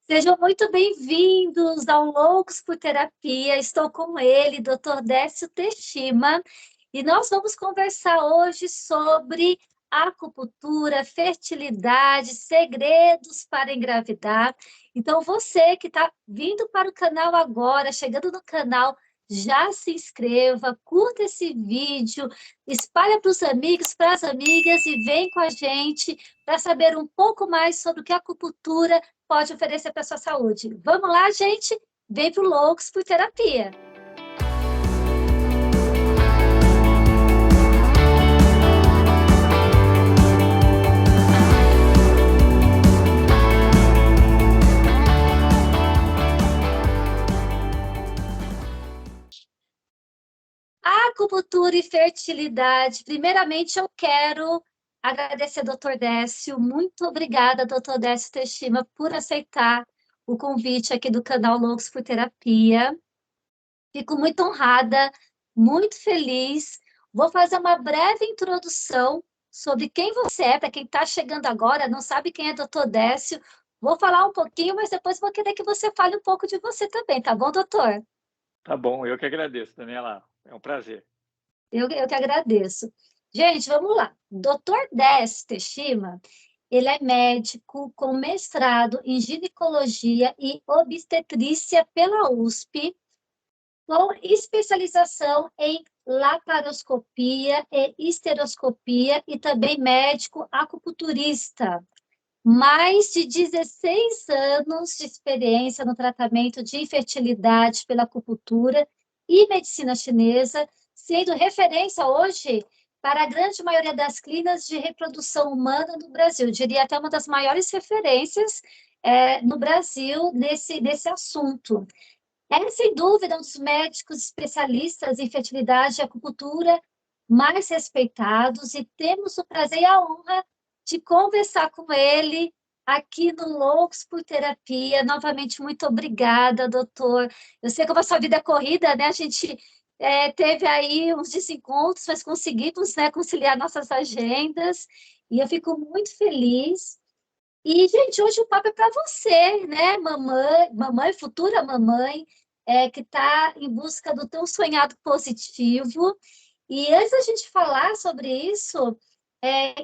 Sejam muito bem-vindos ao Loucos por Terapia. Estou com ele, Dr. Décio Teshima, e nós vamos conversar hoje sobre acupuntura, fertilidade, segredos para engravidar. Então, você que está vindo para o canal agora, chegando no canal, já se inscreva, curta esse vídeo, espalha para os amigos, para as amigas e vem com a gente para saber um pouco mais sobre o que a acupuntura pode oferecer para a sua saúde. Vamos lá, gente? Vem para o Loucos por Terapia. Acupuntura e fertilidade. Primeiramente, eu quero agradecer, Dr. Décio. Muito obrigada, Dr. Décio Teshima, por aceitar o convite aqui do canal Loucos por Terapia. Fico muito honrada, muito feliz. Vou fazer uma breve introdução sobre quem você é, para quem está chegando agora, não sabe quem é Dr. Décio. Vou falar um pouquinho, mas depois vou querer que você fale um pouco de você também, tá bom, doutor? Tá bom, eu que agradeço, Daniela. É um prazer. Eu que agradeço. Gente, vamos lá. Dr. Décio Teshima, ele é médico com mestrado em ginecologia e obstetrícia pela USP, com especialização em laparoscopia e esteroscopia e também médico acupunturista. Mais de 16 anos de experiência no tratamento de infertilidade pela acupuntura e medicina chinesa, sendo referência hoje para a grande maioria das clínicas de reprodução humana no Brasil. Eu diria até uma das maiores referências no Brasil nesse assunto. É, sem dúvida, um dos médicos especialistas em fertilidade e acupuntura mais respeitados, e temos o prazer e a honra de conversar com ele aqui no Loucos por Terapia. Novamente, muito obrigada, doutor. Eu sei como a sua vida é corrida, né? A gente teve aí uns desencontros, mas conseguimos, né, conciliar nossas agendas, e eu fico muito feliz. E, gente, hoje o papo é para você, né, mamãe, futura mamãe, que está em busca do teu sonhado positivo. E antes da gente falar sobre isso,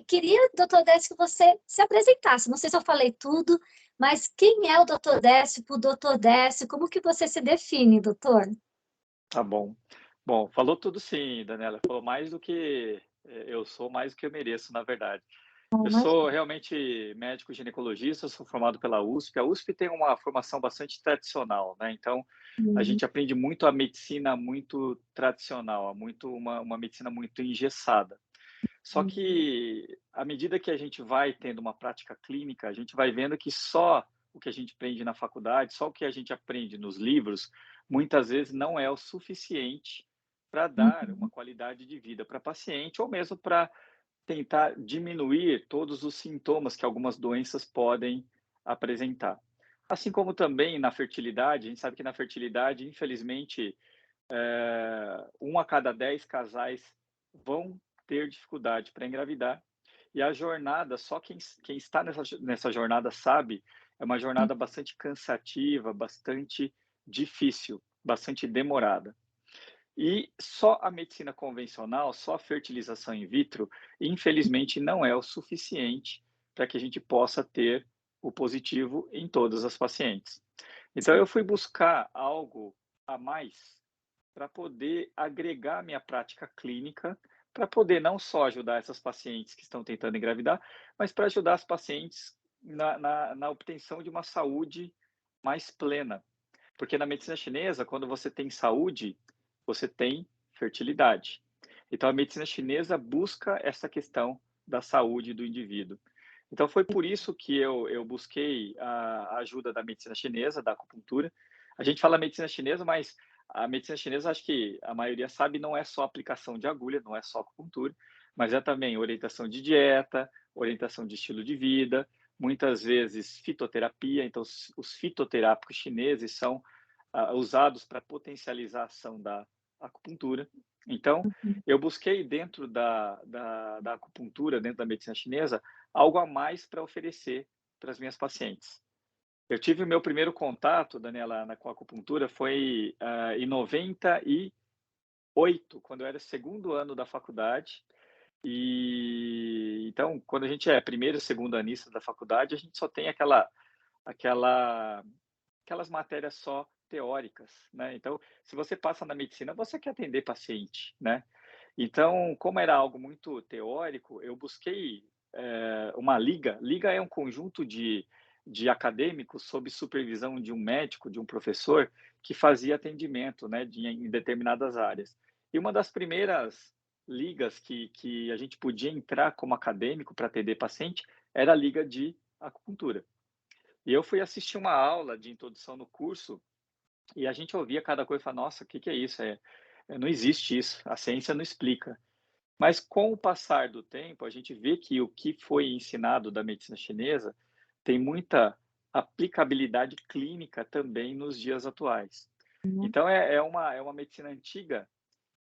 queria, doutor Décio, que você se apresentasse. Não sei se eu falei tudo, mas quem é o doutor Décio para o doutor Décio? Como que você se define, doutor? Tá bom. Bom, falou tudo sim, Daniela. Falou mais do que eu sou, mais do que eu mereço, na verdade. Eu sou realmente médico ginecologista, sou formado pela USP. A USP tem uma formação bastante tradicional, né? Então, a gente aprende muito a medicina muito tradicional, uma medicina muito engessada. Só que, à medida que a gente vai tendo uma prática clínica, a gente vai vendo que só o que a gente aprende na faculdade, só o que a gente aprende nos livros, muitas vezes não é o suficiente para dar uma qualidade de vida para paciente ou mesmo para tentar diminuir todos os sintomas que algumas doenças podem apresentar. Assim como também na fertilidade, a gente sabe que na fertilidade, infelizmente, 1 a cada 10 casais vão ter dificuldade para engravidar. E a jornada, só quem está nessa jornada sabe, é uma jornada bastante cansativa, bastante difícil, bastante demorada. E só a medicina convencional, só a fertilização in vitro, infelizmente, não é o suficiente para que a gente possa ter o positivo em todas as pacientes. Então, eu fui buscar algo a mais para poder agregar a minha prática clínica, para poder não só ajudar essas pacientes que estão tentando engravidar, mas para ajudar as pacientes na obtenção de uma saúde mais plena. Porque na medicina chinesa, quando você tem saúde, você tem fertilidade. Então, a medicina chinesa busca essa questão da saúde do indivíduo. Então, foi por isso que eu busquei a ajuda da medicina chinesa, da acupuntura. A gente fala medicina chinesa, mas a medicina chinesa, acho que a maioria sabe, não é só aplicação de agulha, não é só acupuntura, mas é também orientação de dieta, orientação de estilo de vida, muitas vezes fitoterapia. Então, os fitoterápicos chineses são usados para potencializar a ação da acupuntura. Então, eu busquei dentro da acupuntura, dentro da medicina chinesa, algo a mais para oferecer para as minhas pacientes. Eu tive o meu primeiro contato, Daniela, com a acupuntura foi, em 98, quando eu era segundo ano da faculdade. E então, quando a gente é primeiro, segundo anista da faculdade, a gente só tem aquela aquelas matérias só teóricas, né. Então, se você passa na medicina, você quer atender paciente, né. Então, como era algo muito teórico, eu busquei, uma liga. Liga é um conjunto de acadêmicos sob supervisão de um médico, de um professor, que fazia atendimento, né, em determinadas áreas. E uma das primeiras ligas que a gente podia entrar como acadêmico para atender paciente era a liga de acupuntura. E eu fui assistir uma aula de introdução no curso e a gente ouvia cada coisa e falava: "Nossa, o que que é isso? Não existe isso, a ciência não explica". Mas com o passar do tempo, a gente vê que o que foi ensinado da medicina chinesa tem muita aplicabilidade clínica também nos dias atuais. Uhum. Então é uma medicina antiga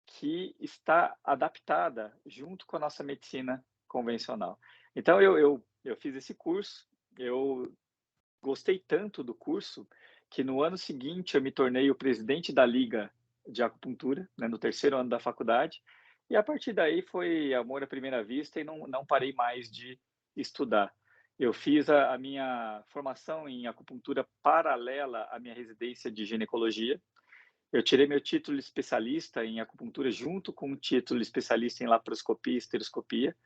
que está adaptada junto com a nossa medicina convencional. Então eu fiz esse curso, eu gostei tanto do curso, que no ano seguinte eu me tornei o presidente da liga de acupuntura, né, no terceiro ano da faculdade, e a partir daí foi amor à primeira vista e não parei mais de estudar. Eu fiz a minha formação em acupuntura paralela à minha residência de ginecologia. Eu tirei meu título especialista em acupuntura junto com o título especialista em laparoscopia e esteroscopia.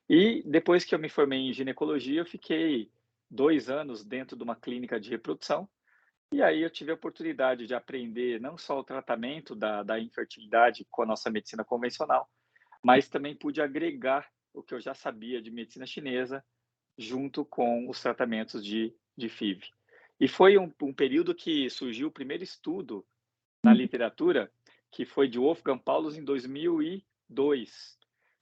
E depois que eu me formei em ginecologia, eu fiquei 2 anos dentro de uma clínica de reprodução, e aí eu tive a oportunidade de aprender não só o tratamento da infertilidade com a nossa medicina convencional, mas também pude agregar o que eu já sabia de medicina chinesa, junto com os tratamentos de FIV. E foi um período que surgiu o primeiro estudo na literatura, que foi de Wolfgang Paulus em 2002.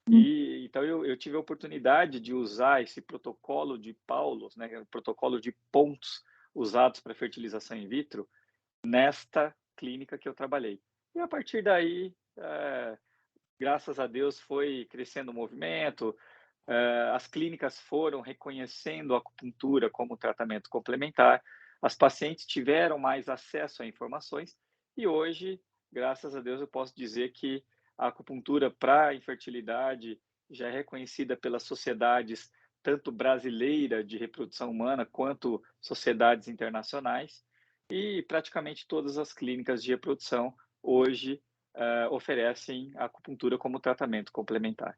E então eu tive a oportunidade de usar esse protocolo de Paulus, né, o protocolo de pontos usados para fertilização in vitro, nesta clínica que eu trabalhei. E a partir daí, graças a Deus, foi crescendo o movimento, as clínicas foram reconhecendo a acupuntura como tratamento complementar, as pacientes tiveram mais acesso a informações e hoje, graças a Deus, eu posso dizer que a acupuntura para infertilidade já é reconhecida pelas sociedades, tanto brasileira de reprodução humana quanto sociedades internacionais, e praticamente todas as clínicas de reprodução hoje oferecem a acupuntura como tratamento complementar.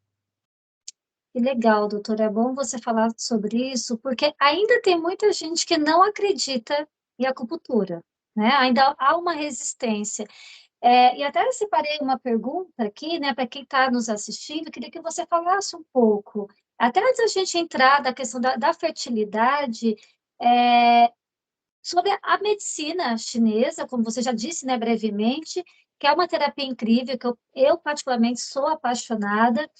Que legal, doutora. É bom você falar sobre isso, porque ainda tem muita gente que não acredita em acupuntura, né? Ainda há uma resistência. E até eu separei uma pergunta aqui, né, para quem está nos assistindo, queria que você falasse um pouco, até antes da gente entrar da questão da fertilidade, eh, sobre a medicina chinesa, como você já disse, né, brevemente, que é uma terapia incrível, que eu particularmente sou apaixonada.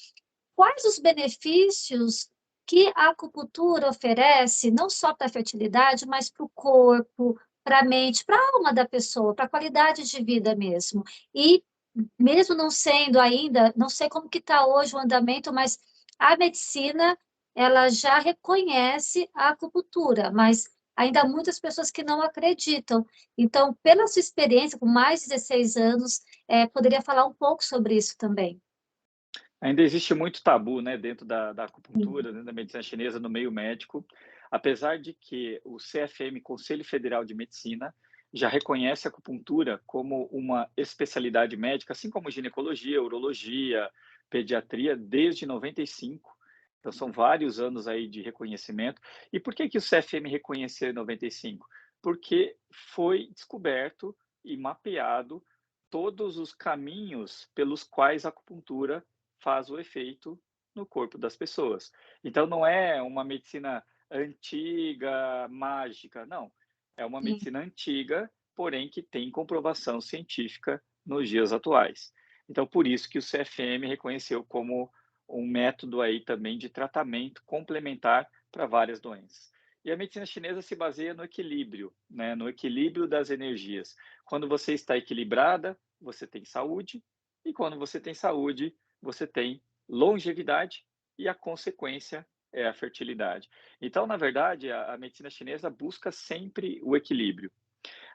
Quais os benefícios que a acupuntura oferece, não só para a fertilidade, mas para o corpo, para a mente, para a alma da pessoa, para a qualidade de vida mesmo? E mesmo não sendo ainda, não sei como que está hoje o andamento, mas a medicina, ela já reconhece a acupuntura, mas ainda há muitas pessoas que não acreditam. Então, pela sua experiência, com mais de 16 anos, poderia falar um pouco sobre isso também? Ainda existe muito tabu, né, dentro da Sim. acupuntura, dentro da medicina chinesa, no meio médico, apesar de que o CFM, Conselho Federal de Medicina, já reconhece a acupuntura como uma especialidade médica, assim como ginecologia, urologia, pediatria, desde 95. Então são vários anos aí de reconhecimento. E por que que o CFM reconheceu em 95? Porque foi descoberto e mapeado todos os caminhos pelos quais a acupuntura faz o efeito no corpo das pessoas. Então não é uma medicina antiga, mágica, não. É uma Sim. medicina antiga, porém que tem comprovação científica nos dias atuais. Então por isso que o CFM reconheceu como um método aí também de tratamento complementar para várias doenças. E a medicina chinesa se baseia no equilíbrio, né, no equilíbrio das energias. Quando você está equilibrada, você tem saúde, e quando você tem saúde, você tem longevidade e a consequência, é a fertilidade. Então, na verdade, a medicina chinesa busca sempre o equilíbrio.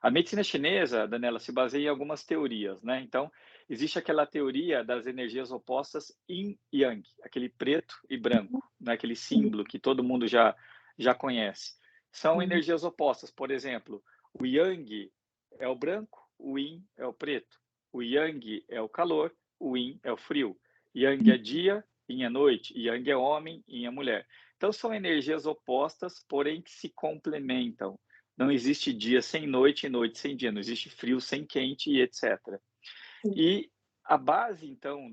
A medicina chinesa, Daniela, se baseia em algumas teorias, né? Então, existe aquela teoria das energias opostas Yin e Yang, aquele preto e branco, né? Aquele Sim, símbolo que todo mundo já conhece. São sim. energias opostas, por exemplo, o Yang é o branco, o Yin é o preto. O Yang é o calor, o Yin é o frio. Yang é dia, Yin é noite. Yang é homem, Yin é mulher. Então, são energias opostas, porém que se complementam. Não existe dia sem noite e noite sem dia, não existe frio sem quente e etc. Sim. E a base, então,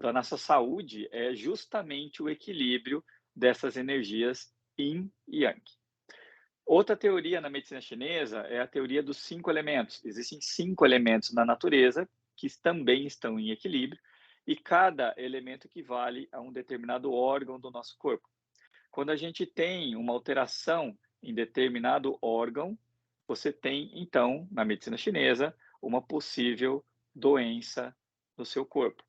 da nossa saúde é justamente o equilíbrio dessas energias Yin e Yang. Outra teoria na medicina chinesa é a teoria dos 5 elementos. Existem 5 elementos na natureza que também estão em equilíbrio e cada elemento equivale a um determinado órgão do nosso corpo. Quando a gente tem uma alteração em determinado órgão, você tem, então, na medicina chinesa, uma possível doença no seu corpo.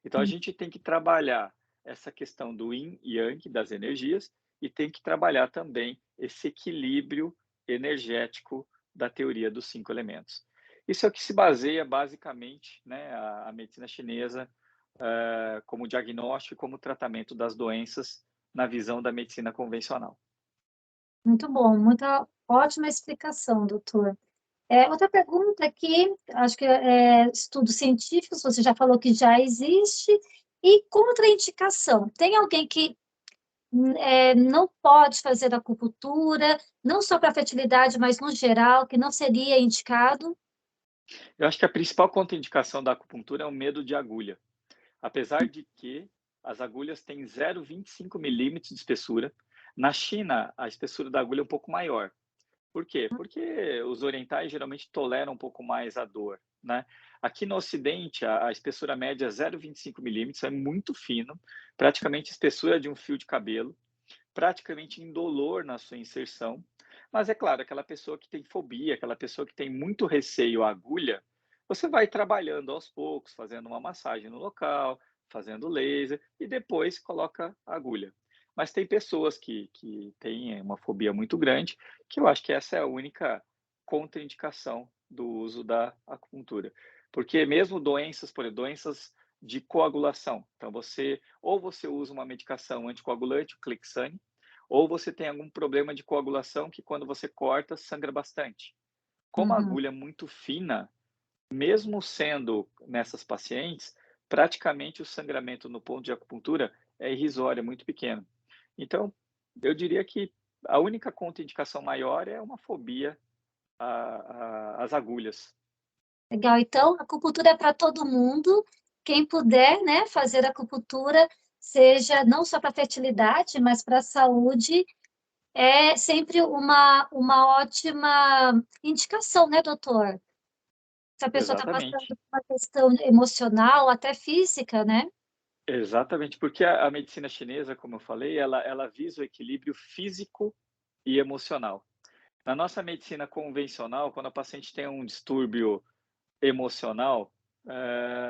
Então, a gente tem que trabalhar essa questão do yin e yang, das energias, e tem que trabalhar também esse equilíbrio energético da teoria dos 5 elementos. Isso é o que se baseia, basicamente, né, a medicina chinesa como diagnóstico e como tratamento das doenças na visão da medicina convencional. Muito bom, muita ótima explicação, doutor. Outra pergunta aqui, acho que estudos científicos, você já falou que já existe, e contraindicação. Tem alguém que não pode fazer acupuntura, não só para fertilidade, mas no geral, que não seria indicado? Eu acho que a principal contraindicação da acupuntura é o medo de agulha. Apesar de que as agulhas têm 0,25 milímetros de espessura, na China a espessura da agulha é um pouco maior. Por quê? Porque os orientais geralmente toleram um pouco mais a dor, né? Aqui no Ocidente, a espessura média é 0,25 milímetros, é muito fino, praticamente a espessura de um fio de cabelo, praticamente indolor na sua inserção. Mas é claro, aquela pessoa que tem fobia, aquela pessoa que tem muito receio à agulha, você vai trabalhando aos poucos, fazendo uma massagem no local, fazendo laser e depois coloca a agulha. Mas tem pessoas que têm uma fobia muito grande, que eu acho que essa é a única contraindicação do uso da acupuntura. Porque mesmo doenças, por exemplo, doenças de coagulação, então você usa uma medicação anticoagulante, o Clexane, ou você tem algum problema de coagulação que quando você corta sangra bastante. Como a Uhum. agulha é muito fina, mesmo sendo nessas pacientes, praticamente o sangramento no ponto de acupuntura é irrisório, é muito pequeno. Então, eu diria que a única contraindicação maior é uma fobia às agulhas. Legal, então, acupuntura é para todo mundo. Quem puder, né, fazer acupuntura, seja não só para fertilidade, mas para a saúde, é sempre uma ótima indicação, né, doutor? Se a pessoa está passando Exatamente. por uma questão emocional, até física, né? Exatamente, porque a medicina chinesa, como eu falei, ela visa o equilíbrio físico e emocional. Na nossa medicina convencional, quando a paciente tem um distúrbio emocional,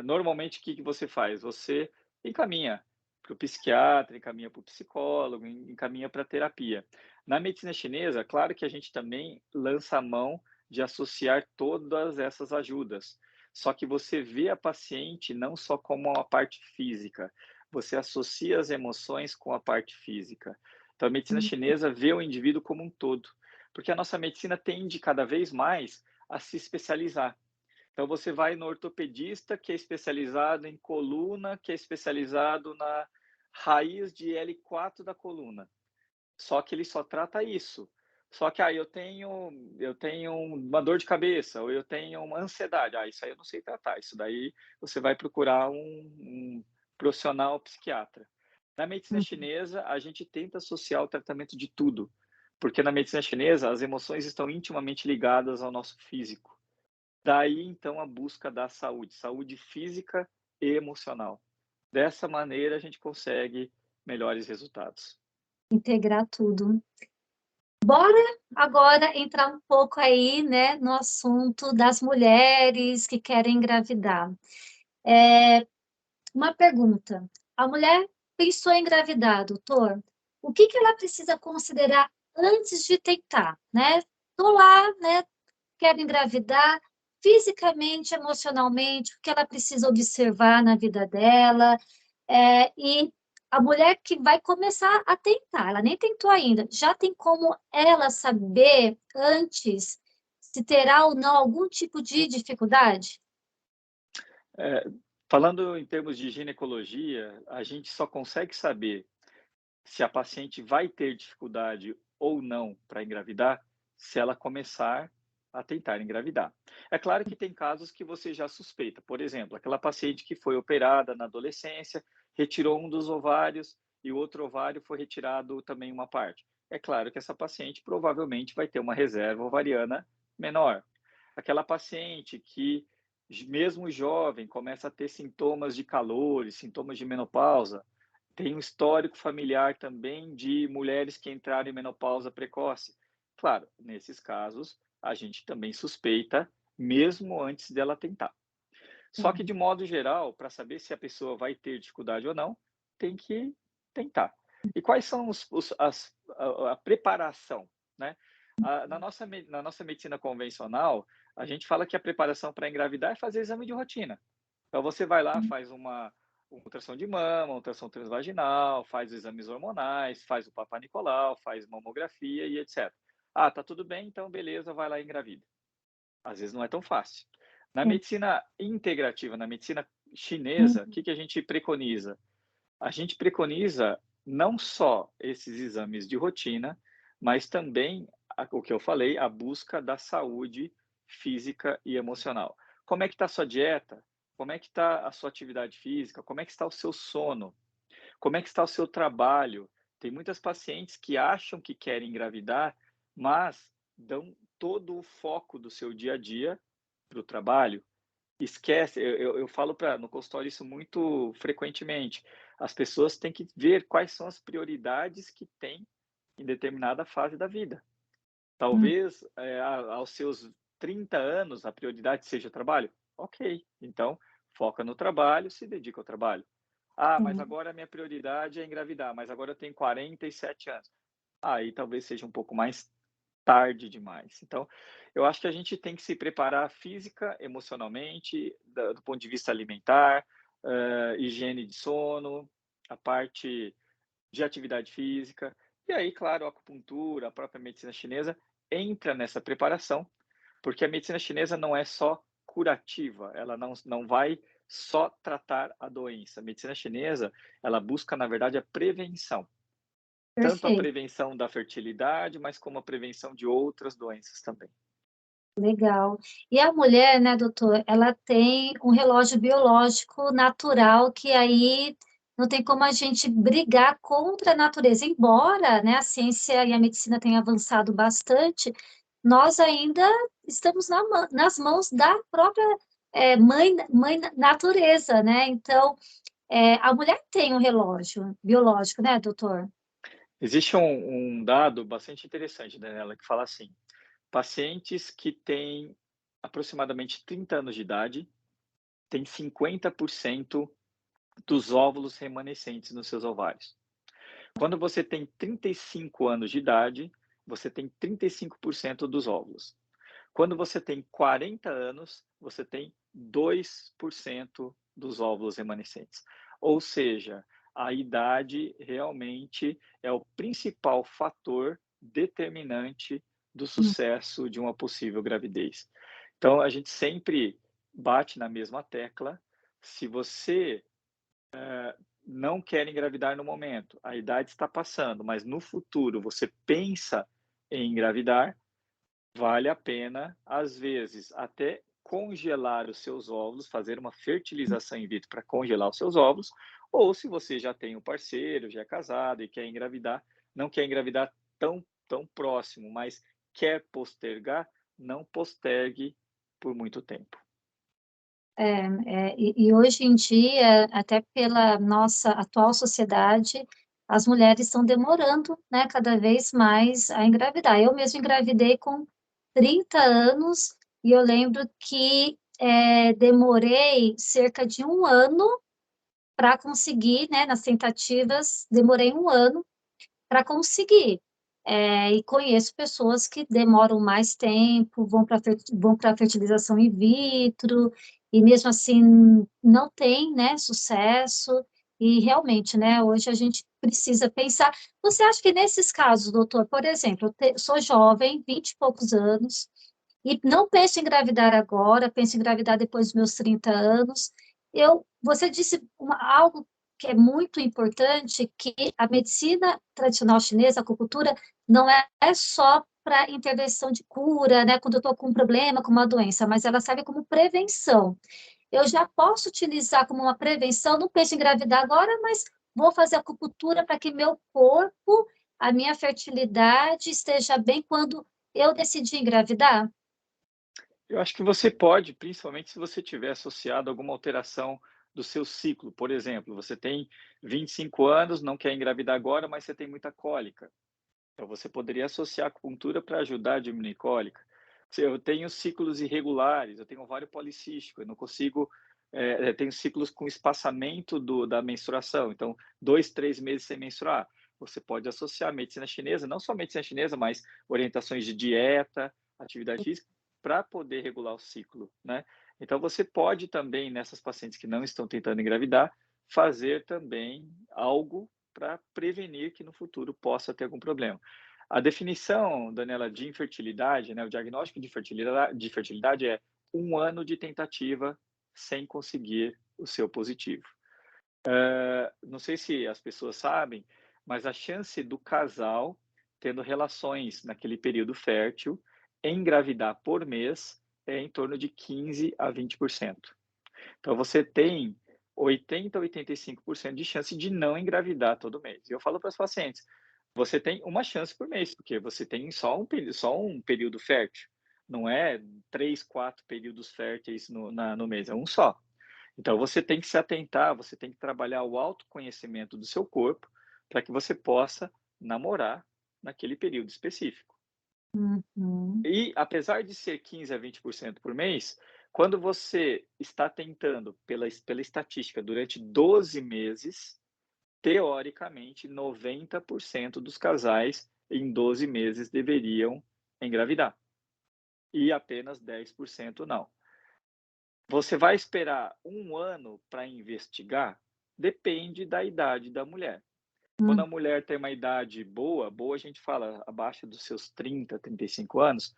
normalmente o que você faz? Você encaminha para o psiquiatra, encaminha para o psicólogo, encaminha para a terapia. Na medicina chinesa, claro que a gente também lança a mão de associar todas essas ajudas. Só que você vê a paciente não só como uma parte física, você associa as emoções com a parte física. Então, a medicina chinesa vê o indivíduo como um todo, porque a nossa medicina tende cada vez mais a se especializar. Então você vai no ortopedista que é especializado em coluna, que é especializado na raiz de L4 da coluna. Só que ele só trata isso. Só que eu tenho uma dor de cabeça ou eu tenho uma ansiedade. Isso aí eu não sei tratar. Isso daí você vai procurar um profissional psiquiatra. Na medicina Uhum. chinesa, a gente tenta associar o tratamento de tudo, porque na medicina chinesa as emoções estão intimamente ligadas ao nosso físico. Daí, então, a busca da saúde, saúde física e emocional. Dessa maneira, a gente consegue melhores resultados. Integrar tudo. Bora agora entrar um pouco aí, né, no assunto das mulheres que querem engravidar. Uma pergunta: a mulher pensou em engravidar, doutor, o que que ela precisa considerar antes de tentar, né? Tô lá, né, quero engravidar, fisicamente, emocionalmente, o que ela precisa observar na vida dela, e a mulher que vai começar a tentar, ela nem tentou ainda, já tem como ela saber antes se terá ou não algum tipo de dificuldade? Eh, Falando em termos de ginecologia, a gente só consegue saber se a paciente vai ter dificuldade ou não para engravidar, se ela começar a tentar engravidar. É claro que tem casos que você já suspeita, por exemplo, aquela paciente que foi operada na adolescência, retirou um dos ovários e o outro ovário foi retirado também uma parte. É claro que essa paciente provavelmente vai ter uma reserva ovariana menor. Aquela paciente que, mesmo jovem, começa a ter sintomas de calor, sintomas de menopausa, tem um histórico familiar também de mulheres que entraram em menopausa precoce. Claro, nesses casos, a gente também suspeita, mesmo antes dela tentar. Só que, de modo geral, para saber se a pessoa vai ter dificuldade ou não, tem que tentar. E quais são a preparação, né? Na nossa medicina convencional, a gente fala que a preparação para engravidar é fazer exame de rotina. Então você vai lá, faz uma ultrassom de mama, uma ultrassom transvaginal, faz os exames hormonais, faz o Papa Nicolau, faz mamografia e etc. Ah, tá tudo bem, então beleza, vai lá e engravida. Às vezes não é tão fácil. Na Sim. medicina integrativa, na medicina chinesa, o Uhum. que que a gente preconiza? A gente preconiza não só esses exames de rotina, mas também o que eu falei, a busca da saúde física e emocional. Como é que está a sua dieta? Como é que está a sua atividade física? Como é que está o seu sono? Como é que está o seu trabalho? Tem muitas pacientes que acham que querem engravidar, mas dão todo o foco do seu dia a dia para o trabalho. Esquece, eu falo no consultório isso muito frequentemente. As pessoas têm que ver quais são as prioridades que têm em determinada fase da vida. Hum, Talvez, aos seus 30 anos, a prioridade seja o trabalho? Ok, então foca no trabalho, se dedica ao trabalho. Ah, mas sim. agora a minha prioridade é engravidar, mas agora eu tenho 47 anos. Aí talvez seja um pouco mais tarde demais. Então, eu acho que a gente tem que se preparar física, emocionalmente, do ponto de vista alimentar, higiene de sono, a parte de atividade física. E aí, claro, a acupuntura, a própria medicina chinesa entra nessa preparação, porque a medicina chinesa não é só curativa, ela não vai só tratar a doença. A medicina chinesa, ela busca, na verdade, a prevenção. Tanto a Perfeito. prevenção da fertilidade, mas como a prevenção de outras doenças também. Legal. E a mulher, né, doutor, ela tem um relógio biológico natural que aí não tem como a gente brigar contra a natureza. Embora, né, a ciência e a medicina tenham avançado bastante, nós ainda estamos nas mãos da própria mãe natureza, né? Então, a mulher tem um relógio biológico, né, doutor? Existe um dado bastante interessante, Daniela, que fala assim: pacientes que têm aproximadamente 30 anos de idade têm 50% dos óvulos remanescentes nos seus ovários. Quando você tem 35 anos de idade, você tem 35% dos óvulos. Quando você tem 40 anos, você tem 2% dos óvulos remanescentes. Ou seja, a idade realmente é o principal fator determinante do Hum, sucesso de uma possível gravidez. Então, a gente sempre bate na mesma tecla. Se você não quer engravidar no momento, a idade está passando, mas no futuro você pensa em engravidar, vale a pena, às vezes, até congelar os seus óvulos, fazer uma fertilização in vitro para congelar os seus óvulos, ou se você já tem um parceiro, já é casado e quer engravidar, não quer engravidar tão próximo, mas quer postergar, não postergue por muito tempo. e hoje em dia, até pela nossa atual sociedade, as mulheres estão demorando, né, cada vez mais a engravidar. Eu mesma engravidei com 30 anos e eu lembro que demorei cerca de um ano para conseguir, né, nas tentativas, demorei 1 ano para conseguir. E conheço pessoas que demoram mais tempo, vão para fertilização in vitro, e mesmo assim não tem, né, sucesso, e realmente, né, hoje a gente precisa pensar. Você acha que nesses casos, doutor, por exemplo, sou jovem, 20 e poucos anos, e não penso em engravidar agora, penso em engravidar depois dos meus 30 anos. Você disse algo que é muito importante, que a medicina tradicional chinesa, a acupuntura, não é só para intervenção de cura, né, quando eu estou com um problema, com uma doença, mas ela serve como prevenção. Eu já posso utilizar como uma prevenção, não penso em engravidar agora, mas vou fazer acupuntura para que meu corpo, a minha fertilidade esteja bem quando eu decidir engravidar? Eu acho que você pode, principalmente se você tiver associado alguma alteração do seu ciclo. Por exemplo, você tem 25 anos, não quer engravidar agora, mas você tem muita cólica. Então, você poderia associar a acupuntura para ajudar a diminuir cólica. Se eu tenho ciclos irregulares, eu tenho ovário policístico, eu não consigo, tenho ciclos com espaçamento da menstruação, então 2, 3 meses sem menstruar. Você pode associar a medicina chinesa, não só a medicina chinesa, mas orientações de dieta, atividade física, para poder regular o ciclo, né? Então, você pode também, nessas pacientes que não estão tentando engravidar, fazer também algo para prevenir que no futuro possa ter algum problema. A definição, Daniela, de infertilidade, né, o diagnóstico de fertilidade é 1 ano de tentativa sem conseguir o seu positivo. Não sei se as pessoas sabem, mas a chance do casal tendo relações naquele período fértil engravidar por mês é em torno de 15 a 20%. Então você tem 80 a 85% de chance de não engravidar todo mês. E eu falo para os pacientes, você tem uma chance por mês, porque você tem só um período fértil, não é 3, 4 períodos férteis no mês, é um só. Então você tem que se atentar, você tem que trabalhar o autoconhecimento do seu corpo para que você possa namorar naquele período específico. Uhum. E apesar de ser 15 a 20% por mês, quando você está tentando, pela estatística, durante 12 meses, teoricamente, 90% dos casais em 12 meses deveriam engravidar. E apenas 10% não. Você vai esperar 1 ano para investigar? Depende da idade da mulher. Quando Hum. a mulher tem uma idade boa, boa a gente fala abaixo dos seus 30, 35 anos,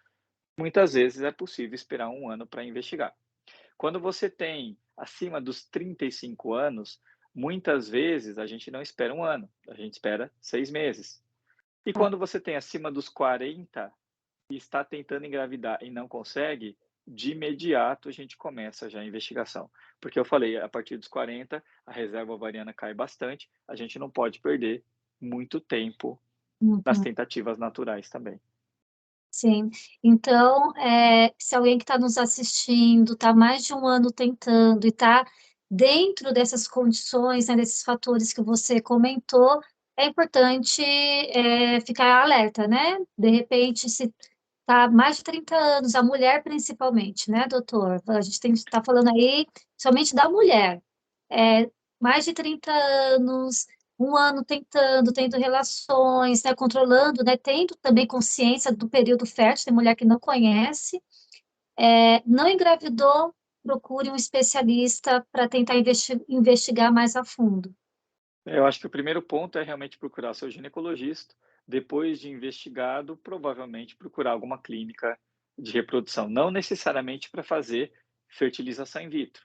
muitas vezes é possível esperar 1 ano para investigar. Quando você tem acima dos 35 anos, muitas vezes a gente não espera 1 ano, a gente espera 6 meses. E Tá. quando você tem acima dos 40 e está tentando engravidar e não consegue, de imediato a gente começa já a investigação. Porque eu falei, a partir dos 40, a reserva ovariana cai bastante, a gente não pode perder muito tempo nas Uhum. tentativas naturais também. Sim. Então, se alguém que está nos assistindo, está mais de 1 ano tentando e está dentro dessas condições, né, desses fatores que você comentou, é importante, ficar alerta, né. De repente, se está mais de 30 anos, a mulher principalmente, né, doutor? A gente está falando aí somente da mulher. Mais de 30 anos, 1 ano tentando, tendo relações, né, controlando, né, tendo também consciência do período fértil, tem mulher que não conhece, não engravidou, procure um especialista para tentar investigar mais a fundo. Eu acho que o primeiro ponto é realmente procurar seu ginecologista, depois de investigado, provavelmente procurar alguma clínica de reprodução, não necessariamente para fazer fertilização in vitro,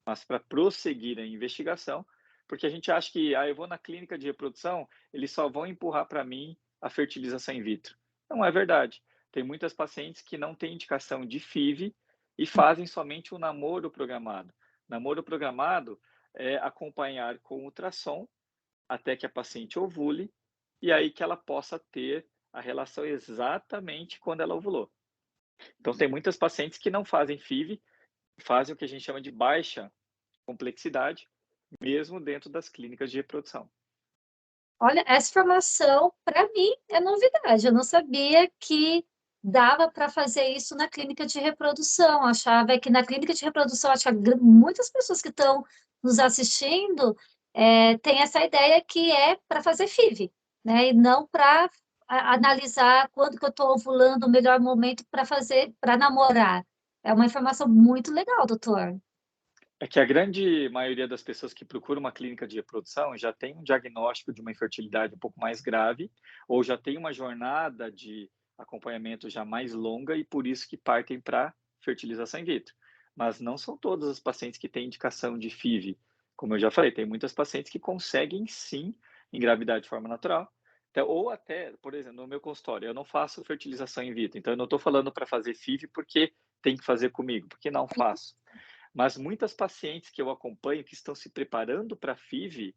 mas para prosseguir a investigação, porque a gente acha que, eu vou na clínica de reprodução, eles só vão empurrar para mim a fertilização in vitro. Não é verdade. Tem muitas pacientes que não têm indicação de FIV e fazem somente o namoro programado. Namoro programado é acompanhar com ultrassom até que a paciente ovule e aí que ela possa ter a relação exatamente quando ela ovulou. Então, tem muitas pacientes que não fazem FIV, fazem o que a gente chama de baixa complexidade, mesmo dentro das clínicas de reprodução. Olha, essa informação para mim é novidade, eu não sabia que dava para fazer isso na clínica de reprodução, achava que na clínica de reprodução, acho que muitas pessoas que estão nos assistindo, tem essa ideia que é para fazer FIV, né? E não para analisar quando que eu estou ovulando, o melhor momento para fazer, para namorar. É uma informação muito legal, doutor. É que a grande maioria das pessoas que procuram uma clínica de reprodução já tem um diagnóstico de uma infertilidade um pouco mais grave, ou já tem uma jornada de acompanhamento já mais longa e por isso que partem para fertilização in vitro. Mas não são todas as pacientes que têm indicação de FIV. Como eu já falei, tem muitas pacientes que conseguem sim engravidar de forma natural. Então, ou até, por exemplo, no meu consultório, eu não faço fertilização in vitro, então eu não estou falando para fazer FIV porque tem que fazer comigo, porque não faço. Mas muitas pacientes que eu acompanho que estão se preparando para FIV,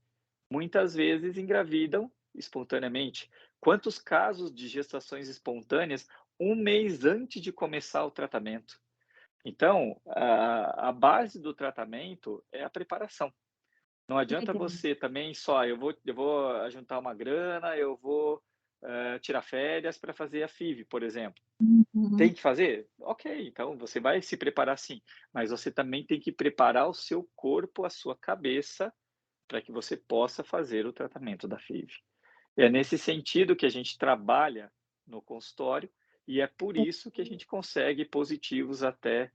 muitas vezes engravidam espontaneamente. Quantos casos de gestações espontâneas um mês antes de começar o tratamento? Então, a base do tratamento é a preparação. Não adianta Legal. você também só, eu vou juntar uma grana, eu vou tirar férias para fazer a FIV, por exemplo. Tem Uhum. que fazer? Ok, então você vai se preparar sim, mas você também tem que preparar o seu corpo, a sua cabeça, para que você possa fazer o tratamento da FIV. E é nesse sentido que a gente trabalha no consultório e é por isso que a gente consegue positivos até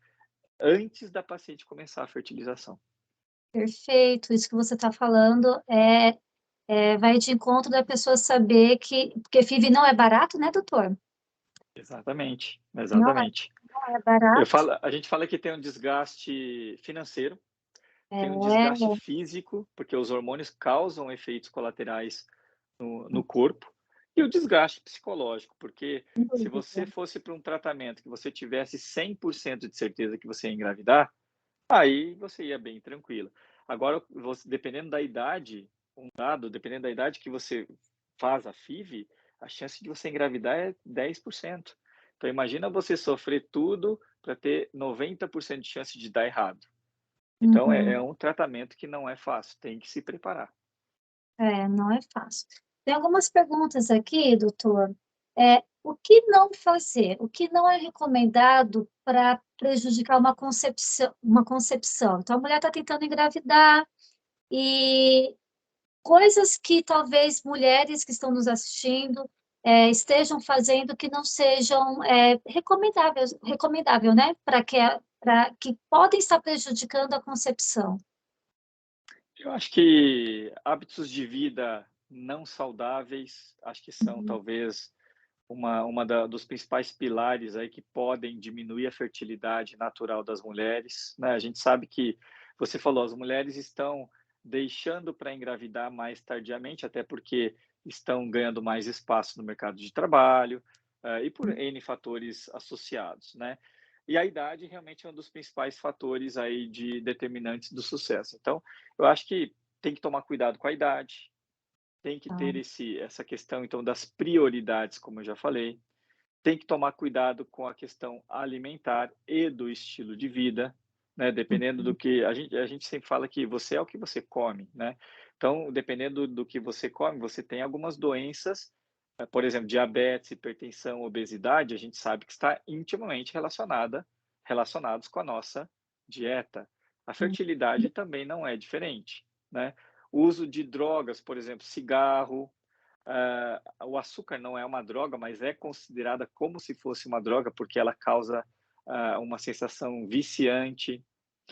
antes da paciente começar a fertilização. Perfeito, isso que você está falando vai de encontro da pessoa saber que, porque FIV não é barato, né, doutor? Exatamente, Não é, exatamente. não é barato. A gente fala que tem um desgaste financeiro, tem um desgaste É, físico, porque os hormônios causam efeitos colaterais no corpo, e o desgaste psicológico, porque sem se dúvida. você fosse para um tratamento que você tivesse 100% de certeza que você ia engravidar, aí você ia bem tranquila. Agora, você, dependendo da idade, um dado, dependendo da idade que você faz a FIV, a chance de você engravidar é 10%. Então, imagina você sofrer tudo para ter 90% de chance de dar errado. Então, é Uhum. um tratamento que não é fácil, tem que se preparar. Não é fácil. Tem algumas perguntas aqui, doutor. O que não fazer? O que não é recomendado para prejudicar uma concepção, uma concepção? Então, a mulher está tentando engravidar e coisas que talvez mulheres que estão nos assistindo estejam fazendo que não sejam recomendáveis, recomendável, né? Para que podem estar prejudicando a concepção. Eu acho que hábitos de vida não saudáveis, acho que são Uhum. talvez dos principais pilares aí que podem diminuir a fertilidade natural das mulheres, né? A gente sabe que, você falou, as mulheres estão deixando para engravidar mais tardiamente, até porque estão ganhando mais espaço no mercado de trabalho, e por N fatores associados, né? E a idade realmente é um dos principais fatores aí de determinantes do sucesso. Então, eu acho que tem que tomar cuidado com a idade, tem que Tá. ter essa questão, então, das prioridades, como eu já falei. Tem que tomar cuidado com a questão alimentar e do estilo de vida, né? Dependendo do que a gente sempre fala que você é o que você come, né? Então, dependendo do que você come, você tem algumas doenças, por exemplo, diabetes, hipertensão, obesidade, a gente sabe que está intimamente relacionados com a nossa dieta. A fertilidade também não é diferente, né? O uso de drogas, por exemplo, cigarro, o açúcar não é uma droga, mas é considerada como se fosse uma droga, porque ela causa uma sensação viciante.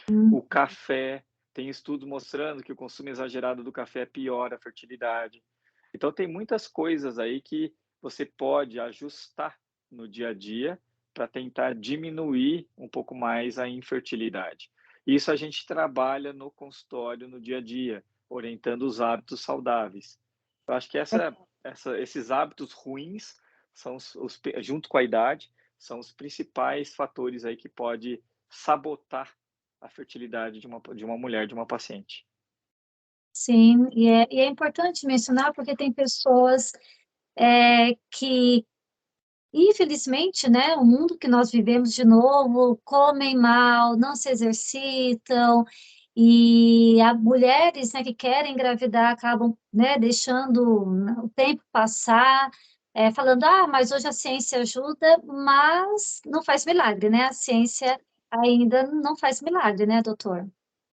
Uhum. O café, tem estudos mostrando que o consumo exagerado do café piora a fertilidade. Então, tem muitas coisas aí que você pode ajustar no dia a dia para tentar diminuir um pouco mais a infertilidade. Isso a gente trabalha no consultório no dia a dia, orientando os hábitos saudáveis. Eu acho que esses hábitos ruins são junto com a idade, são os principais fatores aí que pode sabotar a fertilidade de uma mulher, de uma paciente. Sim, e é importante mencionar porque tem pessoas que, infelizmente, né, o mundo que nós vivemos de novo, comem mal, não se exercitam, e há mulheres, né, que querem engravidar acabam, né, deixando o tempo passar, falando, mas hoje a ciência ajuda, mas não faz milagre, né? A ciência ainda não faz milagre, né, doutor?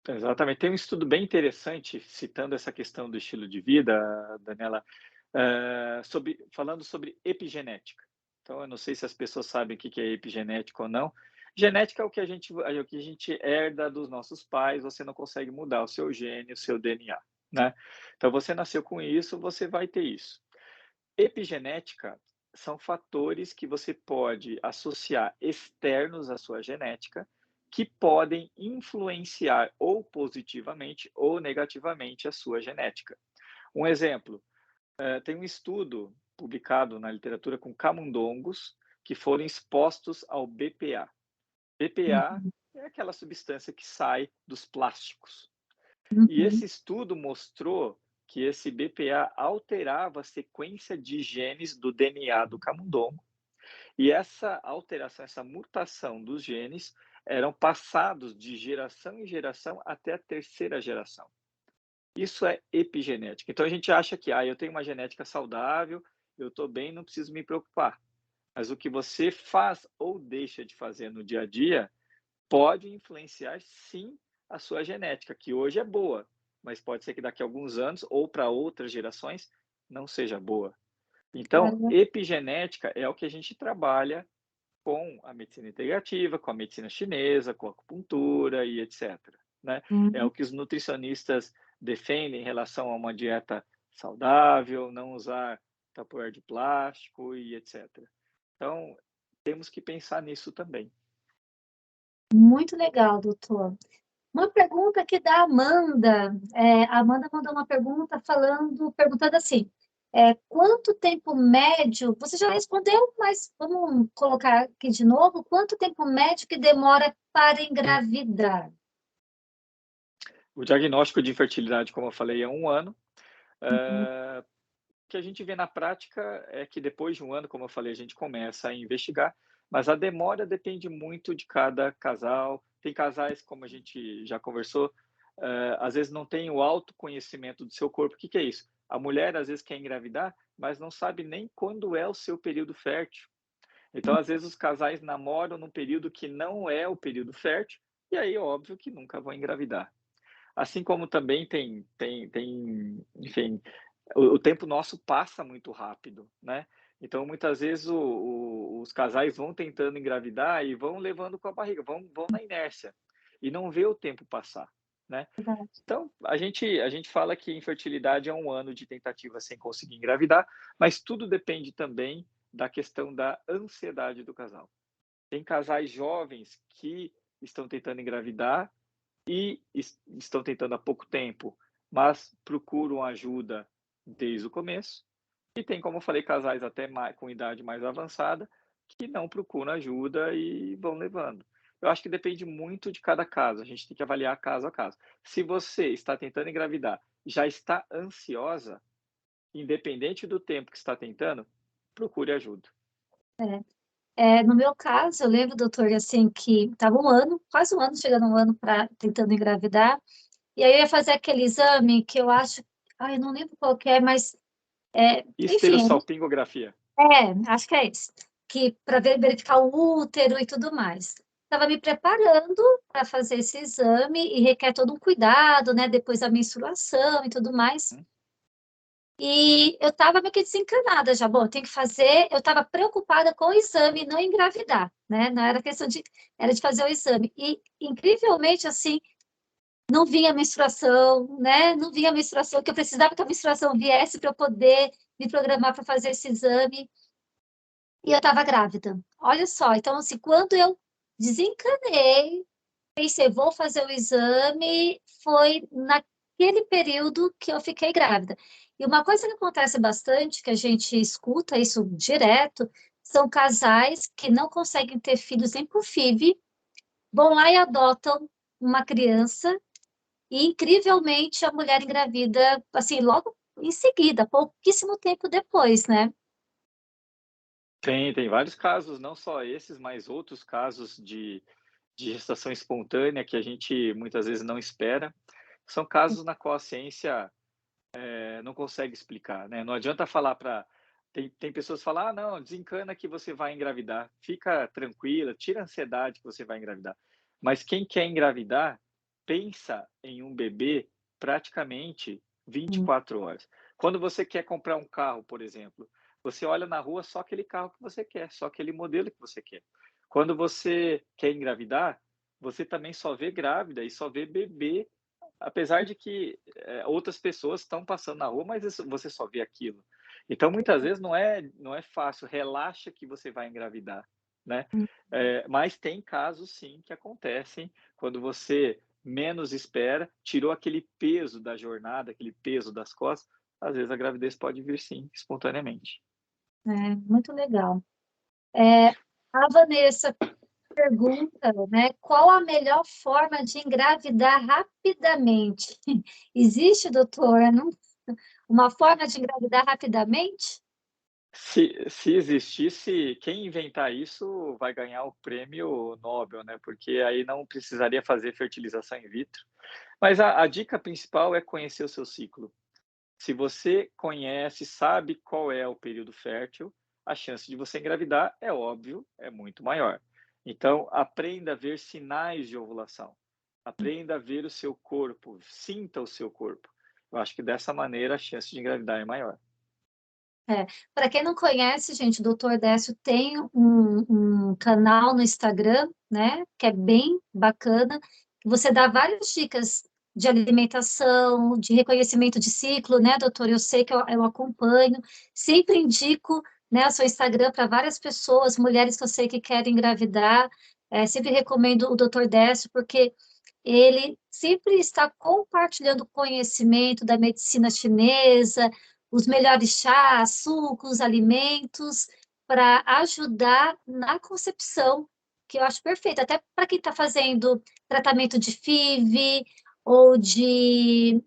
Exatamente. Tem um estudo bem interessante, citando essa questão do estilo de vida, Daniela, falando sobre epigenética. Então, eu não sei se as pessoas sabem o que que é epigenética ou não. Genética é o que a gente herda dos nossos pais, você não consegue mudar o seu gene, o seu DNA, né? Então, você nasceu com isso, você vai ter isso. Epigenética são fatores que você pode associar externos à sua genética, que podem influenciar ou positivamente ou negativamente a sua genética. Um exemplo, tem um estudo publicado na literatura com camundongos que foram expostos ao BPA. BPA Uhum, é aquela substância que sai dos plásticos. E uhum, esse estudo mostrou que esse BPA alterava a sequência de genes do DNA do camundongo, e essa alteração, essa mutação dos genes eram passados de geração em geração até a terceira geração. Isso é epigenética. Então a gente acha que, eu tenho uma genética saudável, eu estou bem, não preciso me preocupar. Mas o que você faz ou deixa de fazer no dia a dia pode influenciar, sim, a sua genética, que hoje é boa, mas pode ser que daqui a alguns anos ou para outras gerações não seja boa. Então, olha, epigenética é o que a gente trabalha com a medicina integrativa, com a medicina chinesa, com a acupuntura e etc, né. É o uhum. que os nutricionistas defendem em relação a uma dieta saudável, não usar tapoer de plástico e etc. Então, temos que pensar nisso também. Muito legal, doutor. Uma pergunta aqui da Amanda. A Amanda mandou uma pergunta perguntando assim, quanto tempo médio, você já respondeu, mas vamos colocar aqui de novo, quanto tempo médio que demora para engravidar? O diagnóstico de infertilidade, como eu falei, é 1 ano. Uhum, O que a gente vê na prática é que depois de 1 ano, como eu falei, a gente começa a investigar, mas a demora depende muito de cada casal. Tem casais, como a gente já conversou, às vezes não tem o autoconhecimento do seu corpo. O que que é isso? A mulher às vezes quer engravidar, mas não sabe nem quando é o seu período fértil. Então, às vezes, os casais namoram num período que não é o período fértil, e aí, óbvio que nunca vão engravidar. Assim como também enfim, o tempo nosso passa muito rápido, né. Então muitas vezes os casais vão tentando engravidar e vão levando com a barriga, vão na inércia, e não vê o tempo passar, né. verdade. Então a gente fala que infertilidade é 1 ano de tentativa sem conseguir engravidar, mas tudo depende também da questão da ansiedade do casal. Tem casais jovens que estão tentando engravidar e estão tentando há pouco tempo, mas procuram ajuda desde o começo. E tem, como eu falei, casais até com idade mais avançada que não procuram ajuda e vão levando. Eu acho que depende muito de cada caso, a gente tem que avaliar caso a caso. Se você está tentando engravidar, já está ansiosa, independente do tempo que está tentando, procure ajuda. No meu caso, eu lembro, doutor, assim, que estava um ano, quase um ano, chegando um ano para tentando engravidar, e aí eu ia fazer aquele exame que eu acho, ai, eu não lembro qual que é, mas, enfim, Esterossalpingografia. acho que é isso, que para verificar o útero e tudo mais. Estava me preparando para fazer esse exame e requer todo um cuidado, né, depois da menstruação e tudo mais. Hum, E eu estava meio que desencanada já, bom, eu tenho que fazer, eu estava preocupada com o exame, não engravidar, né, não era questão de, era de fazer o exame. E, incrivelmente, assim, não vinha a menstruação, né, não vinha a menstruação, que eu precisava que a menstruação viesse para eu poder me programar para fazer esse exame. E eu estava grávida. Olha só, então, assim, quando eu desencanei, pensei: "Vou fazer o exame", foi naquele período que eu fiquei grávida. E uma coisa que acontece bastante, que a gente escuta isso direto, são casais que não conseguem ter filhos nem por FIV, vão lá e adotam uma criança e, incrivelmente, a mulher engravida, assim, logo em seguida, pouquíssimo tempo depois, né. tem vários casos, não só esses, mas outros casos de gestação espontânea que a gente muitas vezes não espera. São casos na qual a ciência, não consegue explicar, né. Não adianta falar para tem pessoas que falam: "Ah, não, desencana que você vai engravidar, fica tranquila, tira a ansiedade que você vai engravidar". Mas quem quer engravidar pensa em um bebê praticamente Hum, 24 horas. Quando você quer comprar um carro, por exemplo, você olha na rua só aquele carro que você quer, só aquele modelo que você quer. Quando você quer engravidar, você também só vê grávida e só vê bebê, apesar de que, outras pessoas estão passando na rua, mas você só vê aquilo. Então, muitas vezes não é fácil, relaxa que você vai engravidar, né. hum. Mas tem casos sim que acontecem quando você menos espera, tirou aquele peso da jornada, aquele peso das costas, às vezes a gravidez pode vir sim, espontaneamente. É, muito legal. A Vanessa pergunta, né, qual a melhor forma de engravidar rapidamente? Existe, doutora, uma forma de engravidar rapidamente? Se existisse, quem inventar isso vai ganhar o prêmio Nobel, né, porque aí não precisaria fazer fertilização in vitro. Mas a dica principal é conhecer o seu ciclo. Se você conhece, sabe qual é o período fértil, a chance de você engravidar, é óbvio, é muito maior. Então, aprenda a ver sinais de ovulação. Aprenda a ver o seu corpo, sinta o seu corpo. Eu acho que dessa maneira a chance de engravidar é maior. É, para quem não conhece, gente, o Dr. Décio tem um canal no Instagram, né, que é bem bacana, que você dá várias dicas de alimentação, de reconhecimento de ciclo, né, doutor? Eu sei que eu acompanho, sempre indico, né, o seu Instagram para várias pessoas, mulheres que eu sei que querem engravidar, sempre recomendo o Dr. Décio, porque ele sempre está compartilhando conhecimento da medicina chinesa, os melhores chás, sucos, alimentos, para ajudar na concepção, que eu acho perfeito, até para quem está fazendo tratamento de FIV ou de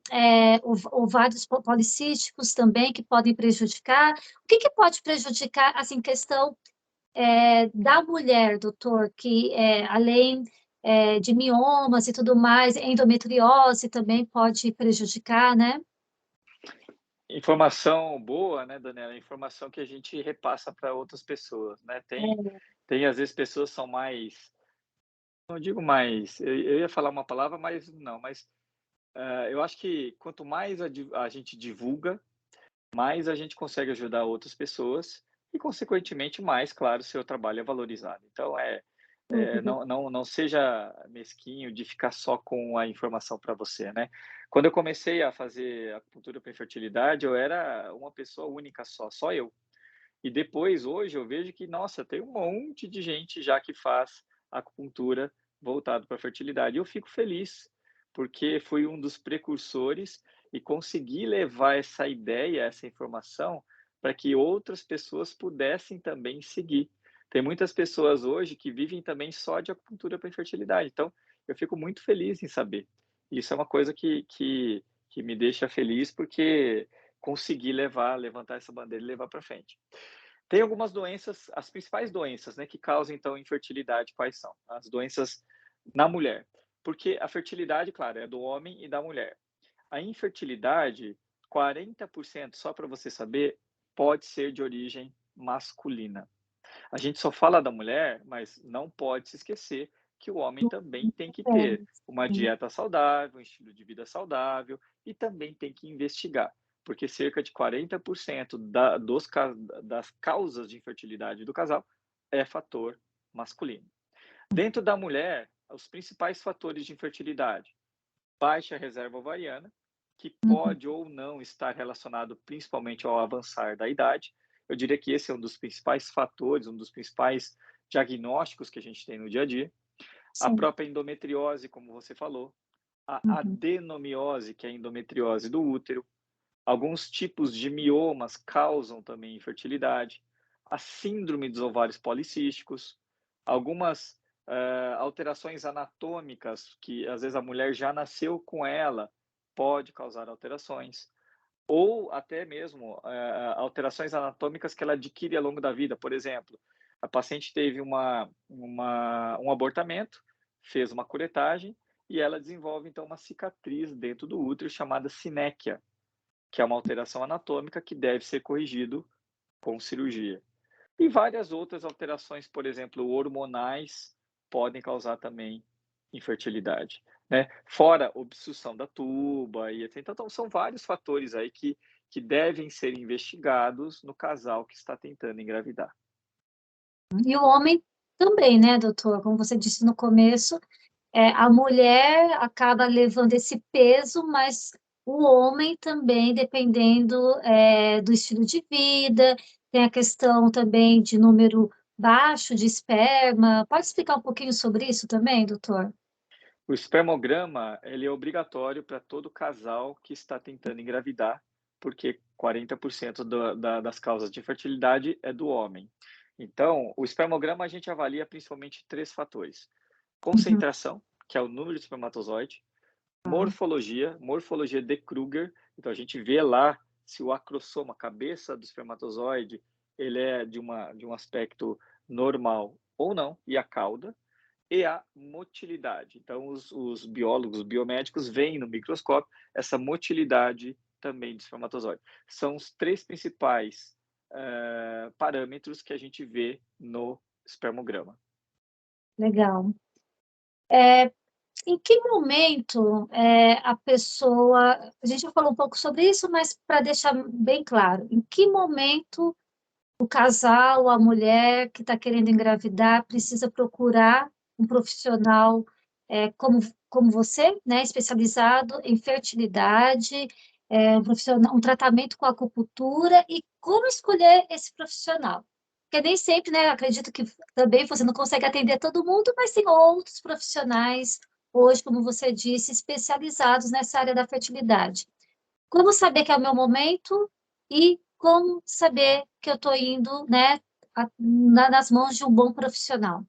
ovários policísticos também, que podem prejudicar. O que pode prejudicar, assim, questão da mulher, doutor, que além de miomas e tudo mais, endometriose também pode prejudicar, né? Informação boa, né, Daniela? Informação que a gente repassa para outras pessoas, né? Tem às vezes pessoas que são mais, não digo mais, eu ia falar uma palavra, mas não, mas eu acho que quanto mais a gente divulga, mais a gente consegue ajudar outras pessoas e, consequentemente, mais, claro, seu trabalho é valorizado. Então, Dúvida. não seja mesquinho de ficar só com a informação para você, né? Quando eu comecei a fazer acupuntura para infertilidade, eu era uma pessoa única só eu. E depois, hoje, eu vejo que, nossa, tem um monte de gente já que faz acupuntura voltado para a fertilidade. Eu fico feliz, porque fui um dos precursores e consegui levar essa ideia, essa informação, para que outras pessoas pudessem também seguir. Tem muitas pessoas hoje que vivem também só de acupuntura para infertilidade. Então, eu fico muito feliz em saber. Isso é uma coisa que me deixa feliz, porque consegui levantar essa bandeira e levar para frente. Tem algumas doenças, as principais doenças, né, que causam, então, infertilidade, quais são? As doenças na mulher. Porque a fertilidade, claro, é do homem e da mulher. A infertilidade, 40%, só para você saber, pode ser de origem masculina. A gente só fala da mulher, mas não pode se esquecer que o homem também tem que É, ter uma sim. dieta saudável, um estilo de vida saudável e também tem que investigar, porque cerca de 40% das causas de infertilidade do casal é fator masculino. Dentro da mulher, os principais fatores de infertilidade: baixa reserva ovariana, que Uhum. pode ou não estar relacionado principalmente ao avançar da idade. Eu diria que esse é um dos principais fatores, um dos principais diagnósticos que a gente tem no dia a dia. A Sim. própria endometriose, como você falou, a Uhum. adenomiose, que é a endometriose do útero, alguns tipos de miomas causam também infertilidade, a síndrome dos ovários policísticos, algumas alterações anatômicas que às vezes a mulher já nasceu com ela, pode causar alterações, ou até mesmo alterações anatômicas que ela adquire ao longo da vida. Por exemplo, a paciente teve um abortamento, fez uma curetagem e ela desenvolve então uma cicatriz dentro do útero chamada sinéquia, que é uma alteração anatômica que deve ser corrigido com cirurgia. E várias outras alterações, por exemplo, hormonais, podem causar também infertilidade, né? Fora obstrução da tuba e etc. Então, são vários fatores aí que devem ser investigados no casal que está tentando engravidar. E o homem também, né, doutor? Como você disse no começo, a mulher acaba levando esse peso, mas o homem também, dependendo, do estilo de vida, tem a questão também de número baixo de esperma. Pode explicar um pouquinho sobre isso também, doutor? O espermograma, ele é obrigatório para todo casal que está tentando engravidar, porque 40% das causas de infertilidade é do homem. Então, o espermograma a gente avalia principalmente 3 fatores: Uhum. concentração, que é o número de espermatozoide; Tá. morfologia de Kruger, então a gente vê lá se o acrossoma, a cabeça do espermatozoide, ele é de um aspecto normal ou não, e a cauda, e a motilidade. Então, os biólogos, os biomédicos veem no microscópio essa motilidade também do espermatozoide. São os 3 principais parâmetros que a gente vê no espermograma. Legal. Em que momento, a gente já falou um pouco sobre isso, mas para deixar bem claro, em que momento o casal, a mulher que está querendo engravidar precisa procurar um profissional, como você, né, especializado em fertilidade, um tratamento com acupuntura, e como escolher esse profissional? Porque nem sempre, né, acredito que também você não consegue atender todo mundo, mas tem outros profissionais hoje, como você disse, especializados nessa área da fertilidade. Como saber que é o meu momento e como saber que eu estou indo, né, nas mãos de um bom profissional?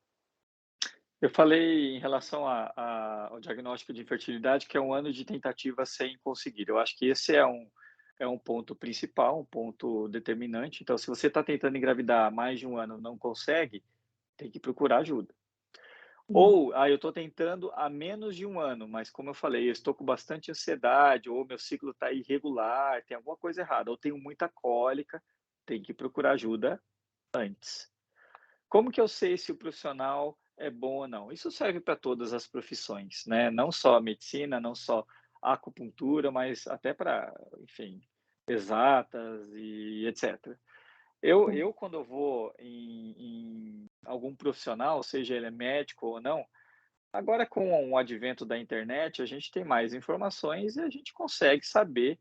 Eu falei em relação ao diagnóstico de infertilidade, que é um ano de tentativa sem conseguir. Eu acho que esse é um ponto principal, um ponto determinante. Então, se você está tentando engravidar há mais de um ano e não consegue, tem que procurar ajuda. Sim. Ou, eu estou tentando há menos de um ano, mas como eu falei, eu estou com bastante ansiedade, ou meu ciclo está irregular, tem alguma coisa errada, ou tenho muita cólica, tem que procurar ajuda antes. Como que eu sei se o profissional é bom ou não? Isso serve para todas as profissões, né? Não só a medicina, não só a acupuntura, mas até para, enfim, exatas e etc. Eu quando eu vou em algum profissional, seja ele médico ou não, agora com o advento da internet, a gente tem mais informações e a gente consegue saber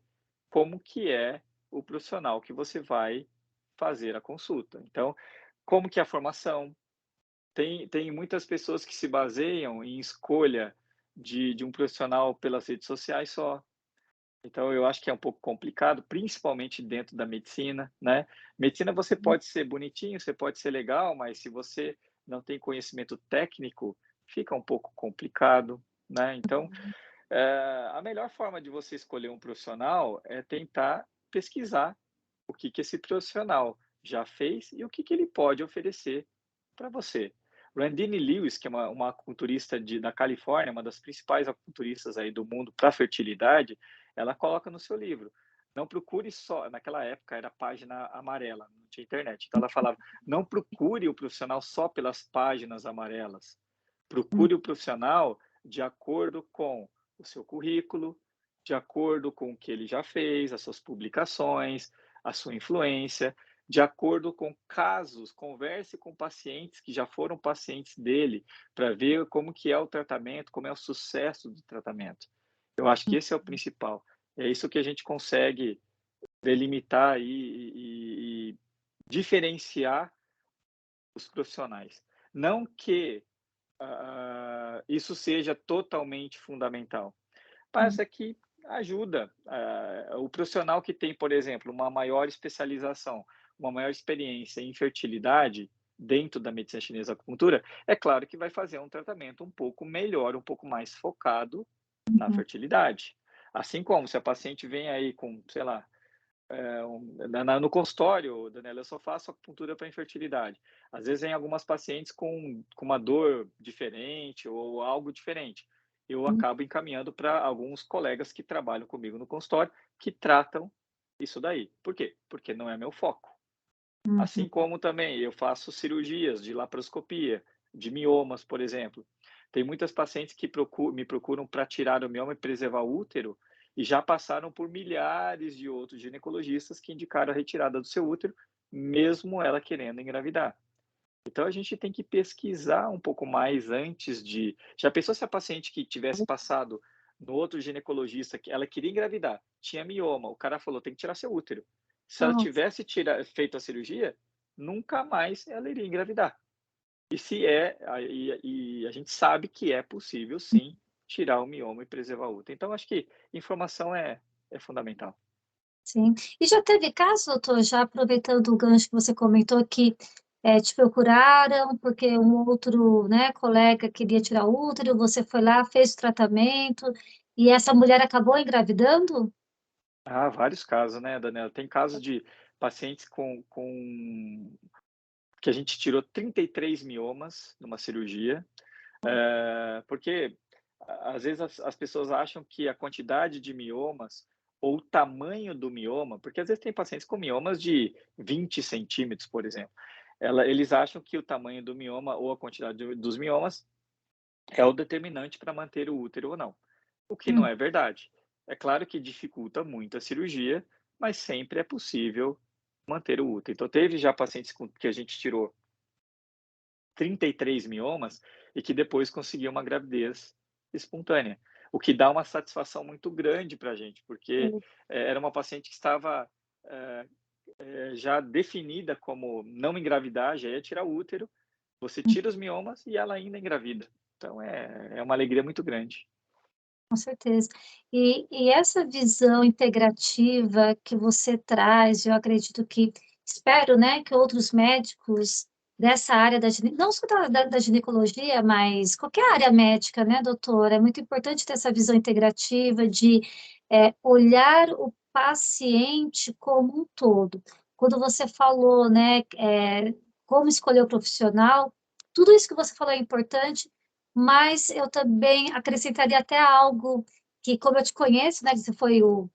como que é o profissional que você vai fazer a consulta. Então, como que é a formação? Tem muitas pessoas que se baseiam em escolha de um profissional pelas redes sociais só. Então eu acho que é um pouco complicado, principalmente dentro da medicina, né. Medicina você pode ser bonitinho, você pode ser legal, mas se você não tem conhecimento técnico, fica um pouco complicado, né. Então, a melhor forma de você escolher um profissional é tentar pesquisar o que que esse profissional já fez e o que que ele pode oferecer para você. Randine Lewis, que é uma acupunturista da Califórnia, uma das principais acupunturistas aí do mundo para fertilidade, ela coloca no seu livro: não procure só, naquela época era página amarela, não tinha internet, então ela falava: não procure o profissional só pelas páginas amarelas, procure o profissional de acordo com o seu currículo, de acordo com o que ele já fez, as suas publicações, a sua influência, de acordo com casos, converse com pacientes que já foram pacientes dele, para ver como que é o tratamento, como é o sucesso do tratamento. Eu acho que esse é o principal. É isso que a gente consegue delimitar e diferenciar os profissionais. Não que isso seja totalmente fundamental, mas é que ajuda. O profissional que tem, por exemplo, uma maior especialização, uma maior experiência em fertilidade dentro da medicina chinesa e acupuntura, é claro que vai fazer um tratamento um pouco melhor, um pouco mais focado na fertilidade. Assim como se a paciente vem aí com, sei lá, no consultório, Daniela, eu só faço acupuntura para infertilidade. Às vezes vem algumas pacientes com uma dor diferente ou algo diferente. Eu acabo encaminhando para alguns colegas que trabalham comigo no consultório, que tratam isso daí. Por quê? Porque não é meu foco. Assim como também eu faço cirurgias de laparoscopia, de miomas, por exemplo. Tem muitas pacientes que me procuram para tirar o mioma e preservar o útero, e já passaram por milhares de outros ginecologistas que indicaram a retirada do seu útero, mesmo ela querendo engravidar. Então a gente tem que pesquisar um pouco mais antes de. Já pensou se a paciente que tivesse passado no outro ginecologista, que ela queria engravidar, tinha mioma, o cara falou: tem que tirar seu útero. Se ela Nossa, tivesse feito a cirurgia, nunca mais ela iria engravidar. E se e a gente sabe que é possível sim tirar o mioma e preservar o útero. Então acho que informação é fundamental. sim. E já teve caso, doutor, já aproveitando o gancho que você comentou, que te procuraram porque um outro, né, colega queria tirar o útero, você foi lá, fez o tratamento, e essa mulher acabou engravidando? Ah, vários casos, né, Daniela? Tem casos de pacientes com que a gente tirou 33 miomas numa cirurgia, porque às vezes as pessoas acham que a quantidade de miomas ou o tamanho do mioma, porque às vezes tem pacientes com miomas de 20 centímetros, por exemplo. Eles acham que o tamanho do mioma ou a quantidade dos miomas é o determinante para manter o útero ou não, o que não Hum, é verdade. É claro que dificulta muito a cirurgia, mas sempre é possível manter o útero. Então, teve já pacientes que a gente tirou 33 miomas e que depois conseguiu uma gravidez espontânea, o que dá uma satisfação muito grande para a gente, porque era uma paciente que estava eh, já definida como não engravidar, já ia tirar o útero, você tira os miomas e ela ainda engravida. Então é uma alegria muito grande. com certeza. E essa visão integrativa que você traz, eu acredito que, espero, né, que outros médicos dessa área não só da ginecologia, mas qualquer área médica, né, doutor? É muito importante ter essa visão integrativa de olhar o paciente como um todo. Quando você falou, né, como escolher o profissional, tudo isso que você falou é importante, mas eu também acrescentaria até algo que, como eu te conheço, né, você foi o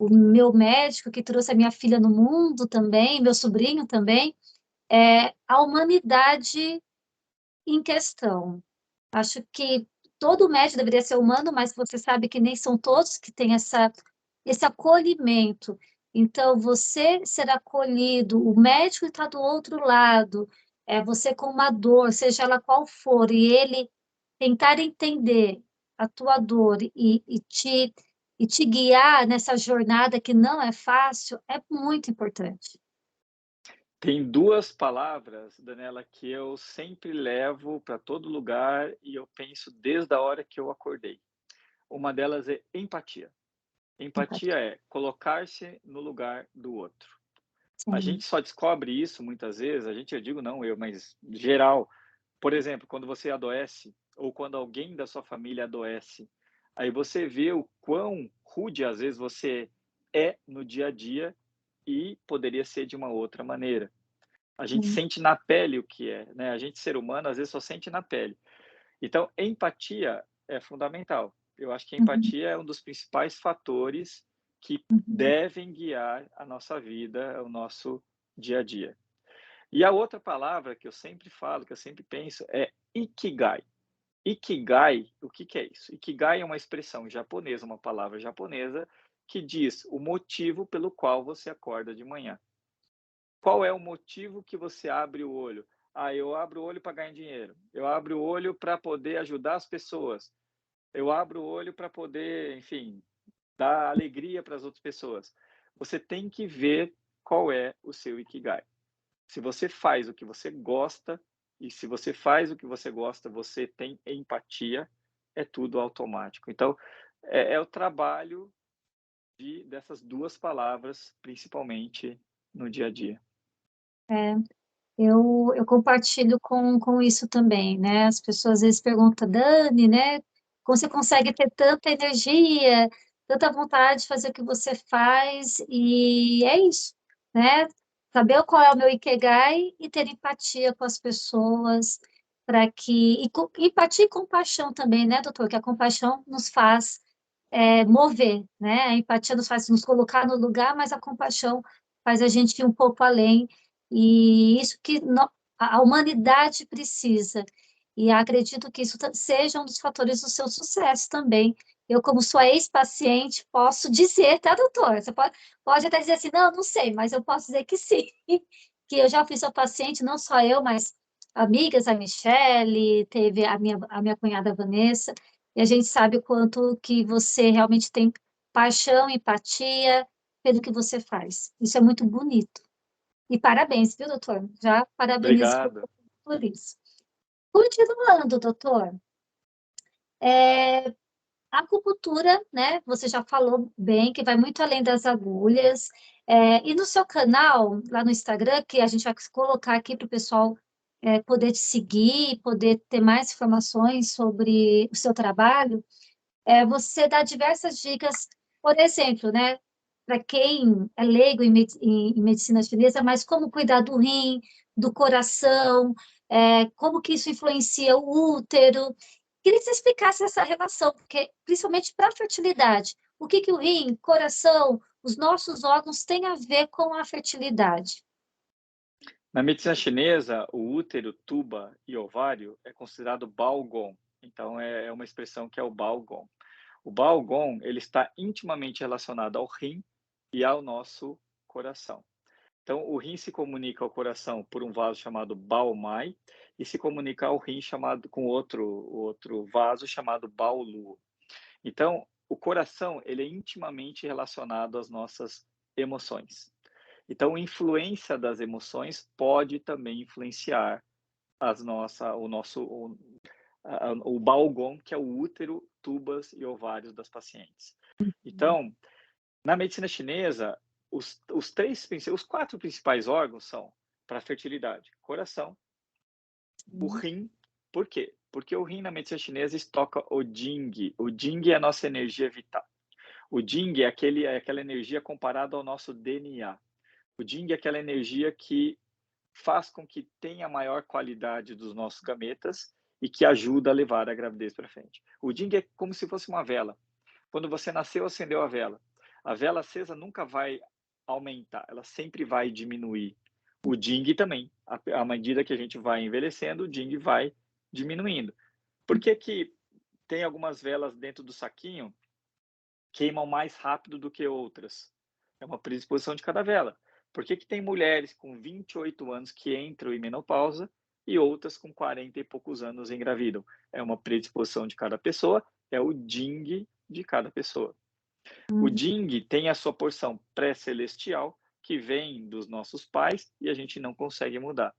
meu médico que trouxe a minha filha no mundo também, meu sobrinho também, a humanidade em questão. Acho que todo médico deveria ser humano, mas você sabe que nem são todos que têm esse acolhimento. Então, você ser acolhido, o médico está do outro lado, você com uma dor, seja ela qual for, e ele tentar entender a tua dor e te guiar nessa jornada que não é fácil, é muito importante. Tem 2 palavras, Daniela, que eu sempre levo para todo lugar e eu penso desde a hora que eu acordei. Uma delas é empatia. Empatia Empatia. é colocar-se no lugar do outro. A Sim. gente só descobre isso muitas vezes, eu digo não eu, mas geral. Por exemplo, quando você adoece ou quando alguém da sua família adoece, aí você vê o quão rude às vezes você é no dia a dia e poderia ser de uma outra maneira. A gente Sim. sente na pele o que é, né? A gente, ser humano, às vezes só sente na pele. Então, empatia é fundamental. Eu acho que a Uhum, empatia é um dos principais fatores que uhum, devem guiar a nossa vida, o nosso dia a dia. E a outra palavra que eu sempre falo, que eu sempre penso, é ikigai. Ikigai, o que que é isso? Ikigai é uma expressão japonesa, uma palavra japonesa, que diz o motivo pelo qual você acorda de manhã. Qual é o motivo que você abre o olho? Ah, eu abro o olho para ganhar dinheiro. Eu abro o olho para poder ajudar as pessoas. Eu abro o olho para poder, enfim, dar alegria para as outras pessoas. Você tem que ver qual é o seu ikigai. Se você faz o que você gosta, e se você faz o que você gosta, você tem empatia, é tudo automático. Então, é o trabalho dessas 2 palavras, principalmente no dia a dia. é. Eu compartilho com isso também, né? As pessoas às vezes perguntam, Dani, né? Como você consegue ter tanta energia, tanta vontade de fazer o que você faz? E é isso, né? Saber qual é o meu Ikigai e ter empatia com as pessoas, para que. Empatia e compaixão também, né, doutor? Que a compaixão nos faz mover, né? A empatia nos faz nos colocar no lugar, mas a compaixão faz a gente ir um pouco além e isso que a humanidade precisa. E acredito que isso seja um dos fatores do seu sucesso também. Eu, como sua ex-paciente, posso dizer, tá, doutor? Você pode até dizer assim, não, não sei, mas eu posso dizer que sim. Que eu já fui sua paciente, não só eu, mas amigas, a Michele, teve a minha cunhada Vanessa, e a gente sabe o quanto que você realmente tem paixão, empatia pelo que você faz. Isso é muito bonito. E parabéns, viu, doutor? Já parabenizo Obrigado. por isso. Continuando, doutor, a acupuntura, né? Você já falou bem que vai muito além das agulhas. E no seu canal, lá no Instagram, que a gente vai colocar aqui para o pessoal poder te seguir, poder ter mais informações sobre o seu trabalho, você dá diversas dicas, por exemplo, né? Para quem é leigo em medicina chinesa, mas como cuidar do rim, do coração, como que isso influencia o útero. Queria que você explicasse essa relação, porque principalmente para a fertilidade, o que que o rim, coração, os nossos órgãos têm a ver com a fertilidade? Na medicina chinesa, o útero, tuba e ovário é considerado Baogong. Então, é uma expressão que é o Baogong. O Baogong, ele está intimamente relacionado ao rim e ao nosso coração. Então, o rim se comunica ao coração por um vaso chamado Baomai e se comunica ao rim chamado com outro vaso chamado Baolu. Então, o coração, ele é intimamente relacionado às nossas emoções. Então, a influência das emoções pode também influenciar o Baogong, que é o útero, tubas e ovários das pacientes. Então, na medicina chinesa, os 4 principais órgãos são para a fertilidade: coração, o rim. Por quê? Porque o rim na medicina chinesa estoca o Jing. O Jing é a nossa energia vital. O Jing é aquela energia comparada ao nosso DNA. O Jing é aquela energia que faz com que tenha maior qualidade dos nossos gametas e que ajuda a levar a gravidez para frente. O Jing é como se fosse uma vela. Quando você nasceu, acendeu a vela. A vela acesa nunca vai aumentar, ela sempre vai diminuir. O Jing também. À medida que a gente vai envelhecendo, o Jing vai diminuindo. Por que que tem algumas velas dentro do saquinho queimam mais rápido do que outras? É uma predisposição de cada vela. Por que que tem mulheres com 28 anos que entram em menopausa e outras com 40 e poucos anos engravidam? É uma predisposição de cada pessoa, é o Jing de cada pessoa. O Jing tem a sua porção pré-celestial, que vem dos nossos pais e a gente não consegue mudar.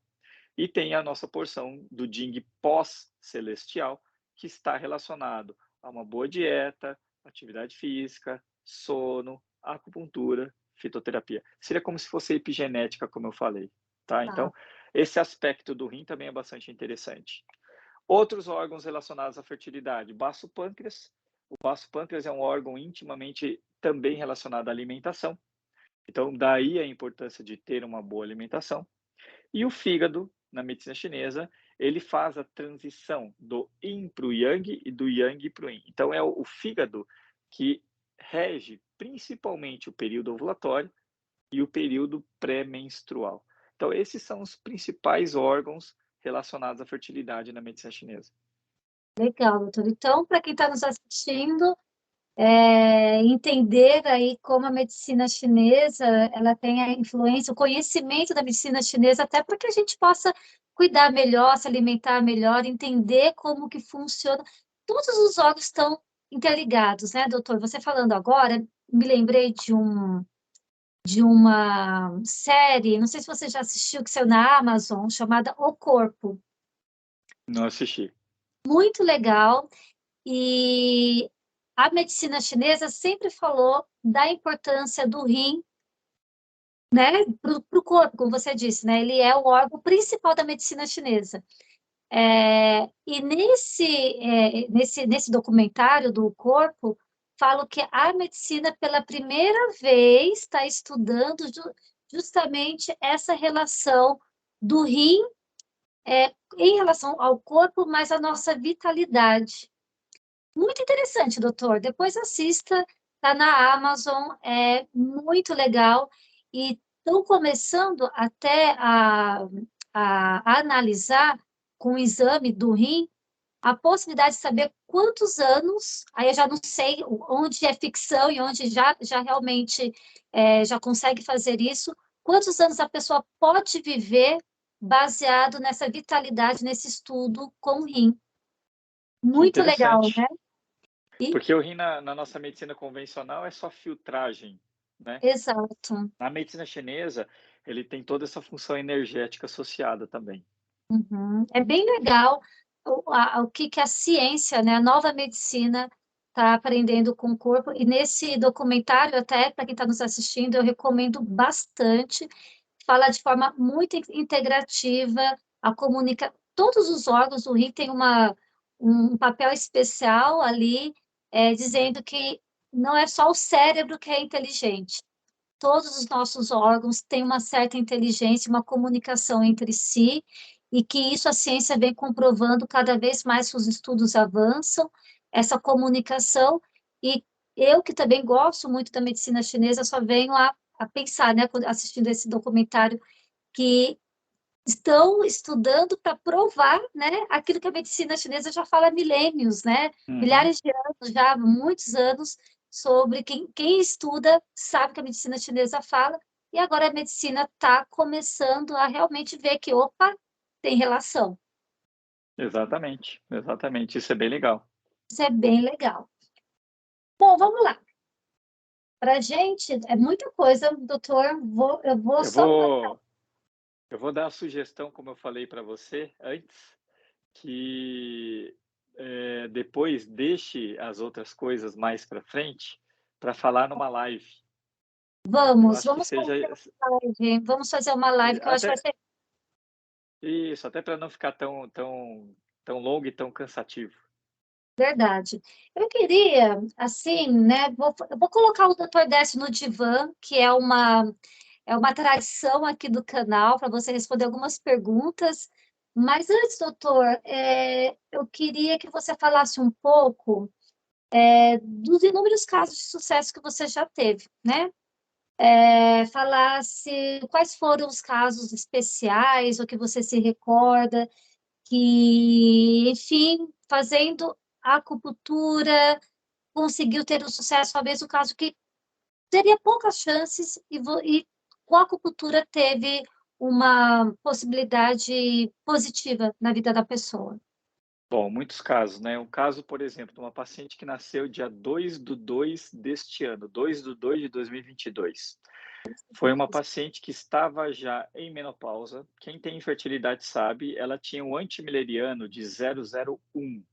E tem a nossa porção do Jing pós-celestial, que está relacionado a uma boa dieta, atividade física, sono, acupuntura, fitoterapia. Seria como se fosse epigenética, como eu falei, tá? Tá. Então, esse aspecto do rim também é bastante interessante. Outros órgãos relacionados à fertilidade, baço pâncreas. O baço pâncreas é um órgão intimamente também relacionado à alimentação. Então, daí a importância de ter uma boa alimentação. E o fígado, na medicina chinesa, ele faz a transição do yin para o yang e do yang para o yin. Então, é o fígado que rege principalmente o período ovulatório e o período pré-menstrual. Então, esses são os principais órgãos relacionados à fertilidade na medicina chinesa. Legal, doutor. Então, para quem está nos assistindo, entender aí como a medicina chinesa, ela tem a influência, o conhecimento da medicina chinesa, até para que a gente possa cuidar melhor, se alimentar melhor, entender como que funciona. Todos os órgãos estão interligados, né, doutor? Você falando agora, me lembrei de uma série, não sei se você já assistiu, que saiu na Amazon, chamada O Corpo. Não assisti. Muito legal. E a medicina chinesa sempre falou da importância do rim, né, para o corpo, como você disse, né? Ele é o órgão principal da medicina chinesa. E nesse documentário do corpo, falo que a medicina, pela primeira vez, está estudando justamente essa relação do rim, em relação ao corpo, mas a nossa vitalidade. Muito interessante, doutor. Depois assista, está na Amazon, é muito legal. E estão começando até a analisar com o exame do rim, a possibilidade de saber quantos anos, aí eu já não sei onde é ficção e onde já realmente já consegue fazer isso, quantos anos a pessoa pode viver baseado nessa vitalidade, nesse estudo com o rim. Que Muito legal, né? interessante. E, Porque o rim na nossa medicina convencional é só filtragem, né? exato. Na medicina chinesa, ele tem toda essa função energética associada também. Uhum. É bem legal o que a ciência, né, a nova medicina está aprendendo com o corpo. E nesse documentário, até para quem está nos assistindo, eu recomendo bastante. Fala de forma muito integrativa, a comunica todos os órgãos do rim têm um papel especial ali, dizendo que não é só o cérebro que é inteligente. Todos os nossos órgãos têm uma certa inteligência, uma comunicação entre si, e que isso a ciência vem comprovando cada vez mais que os estudos avançam, essa comunicação, e eu que também gosto muito da medicina chinesa, só venho a pensar, né, assistindo esse documentário, que estão estudando para provar, né, aquilo que a medicina chinesa já fala há milênios, né, Uhum. milhares de anos, já há muitos anos, sobre quem estuda sabe que a medicina chinesa fala, e agora a medicina está começando a realmente ver que, opa, tem relação. Exatamente, exatamente. Isso é bem legal. Isso é bem legal. Bom, vamos lá. Para a gente, é muita coisa, doutor, eu vou Eu só... vou eu vou dar a sugestão, como eu falei para você antes, que, depois deixe as outras coisas mais para frente, para falar numa live. Eu Vamos, acho que vamos seja fazer uma live, vamos fazer uma live, que eu acho que vai até ser isso, até para não ficar tão longo e tão cansativo. verdade. Eu queria, assim, né, eu vou colocar o Dr. Décio no divã, que é uma tradição aqui do canal, para você responder algumas perguntas. Mas antes, doutor, eu queria que você falasse um pouco dos inúmeros casos de sucesso que você já teve, né? Falasse quais foram os casos especiais, ou que você se recorda, que, enfim, fazendo acupuntura, conseguiu ter o sucesso, talvez o caso que teria poucas chances e com a acupuntura teve uma possibilidade positiva na vida da pessoa. Bom, muitos casos, né. Um caso, por exemplo, de uma paciente que nasceu dia 2/2 deste ano, 2/2 de 2022. Foi uma paciente que estava já em menopausa. Quem tem infertilidade sabe, ela tinha um antimileriano de 0,01.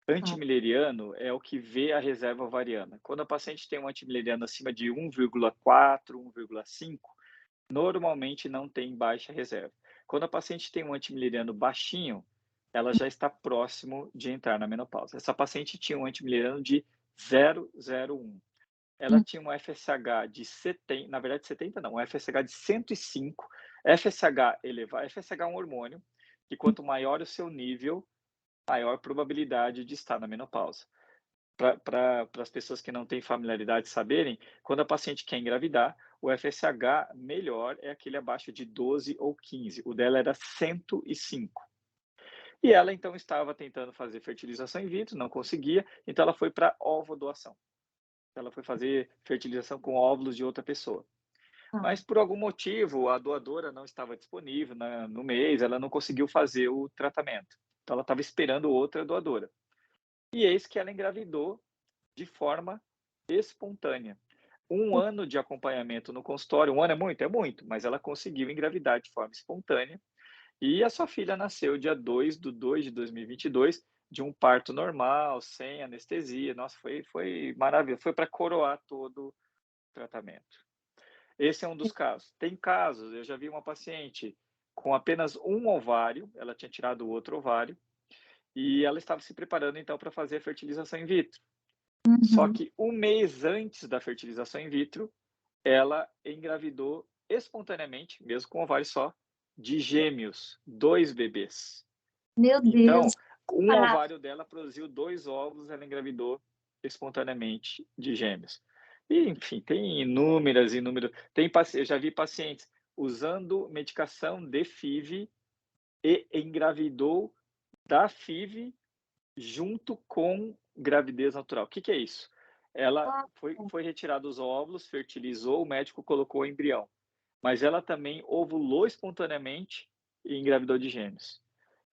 Ah, Antimileriano é o que vê a reserva ovariana. Quando a paciente tem um antimileriano acima de 1,4, 1,5, normalmente não tem baixa reserva. Quando a paciente tem um antimileriano baixinho, ela já está próximo de entrar na menopausa. Essa paciente tinha um antimileriano de 0,01. Ela hum, tinha um FSH de 70, na verdade 70 não, um FSH de 105. FSH elevado, FSH é um hormônio que quanto maior o seu nível, maior probabilidade de estar na menopausa. Para as pessoas que não têm familiaridade saberem, quando a paciente quer engravidar, o FSH melhor é aquele abaixo de 12 ou 15, o dela era 105. E ela então estava tentando fazer fertilização in vitro, não conseguia, então ela foi para ovodoação. Ela foi fazer fertilização com óvulos de outra pessoa. ah, Mas por algum motivo a doadora não estava disponível no mês, ela não conseguiu fazer o tratamento. Então ela estava esperando outra doadora. E eis que ela engravidou de forma espontânea. Um ano de acompanhamento no consultório, um ano é muito? É muito, mas ela conseguiu engravidar de forma espontânea e a sua filha nasceu dia 2/2 de 2022, de um parto normal, sem anestesia. Nossa, foi maravilhoso, foi para coroar todo o tratamento. Esse é um dos casos. Tem casos, eu já vi uma paciente com apenas um ovário, ela tinha tirado o outro ovário, e ela estava se preparando então para fazer a fertilização in vitro. Só uhum. que um mês antes da fertilização in vitro, ela engravidou espontaneamente, mesmo com ovário só, de gêmeos, 2 bebês. Meu Deus, Então, um ah, ovário dela produziu 2 óvulos, ela engravidou espontaneamente de gêmeos. E, enfim, tem inúmeras eu já vi pacientes usando medicação de FIV e engravidou da FIV junto com gravidez natural. O que que é isso? Ela Ah, foi retirado os óvulos, fertilizou, o médico colocou o embrião, mas ela também ovulou espontaneamente e engravidou de gêmeos.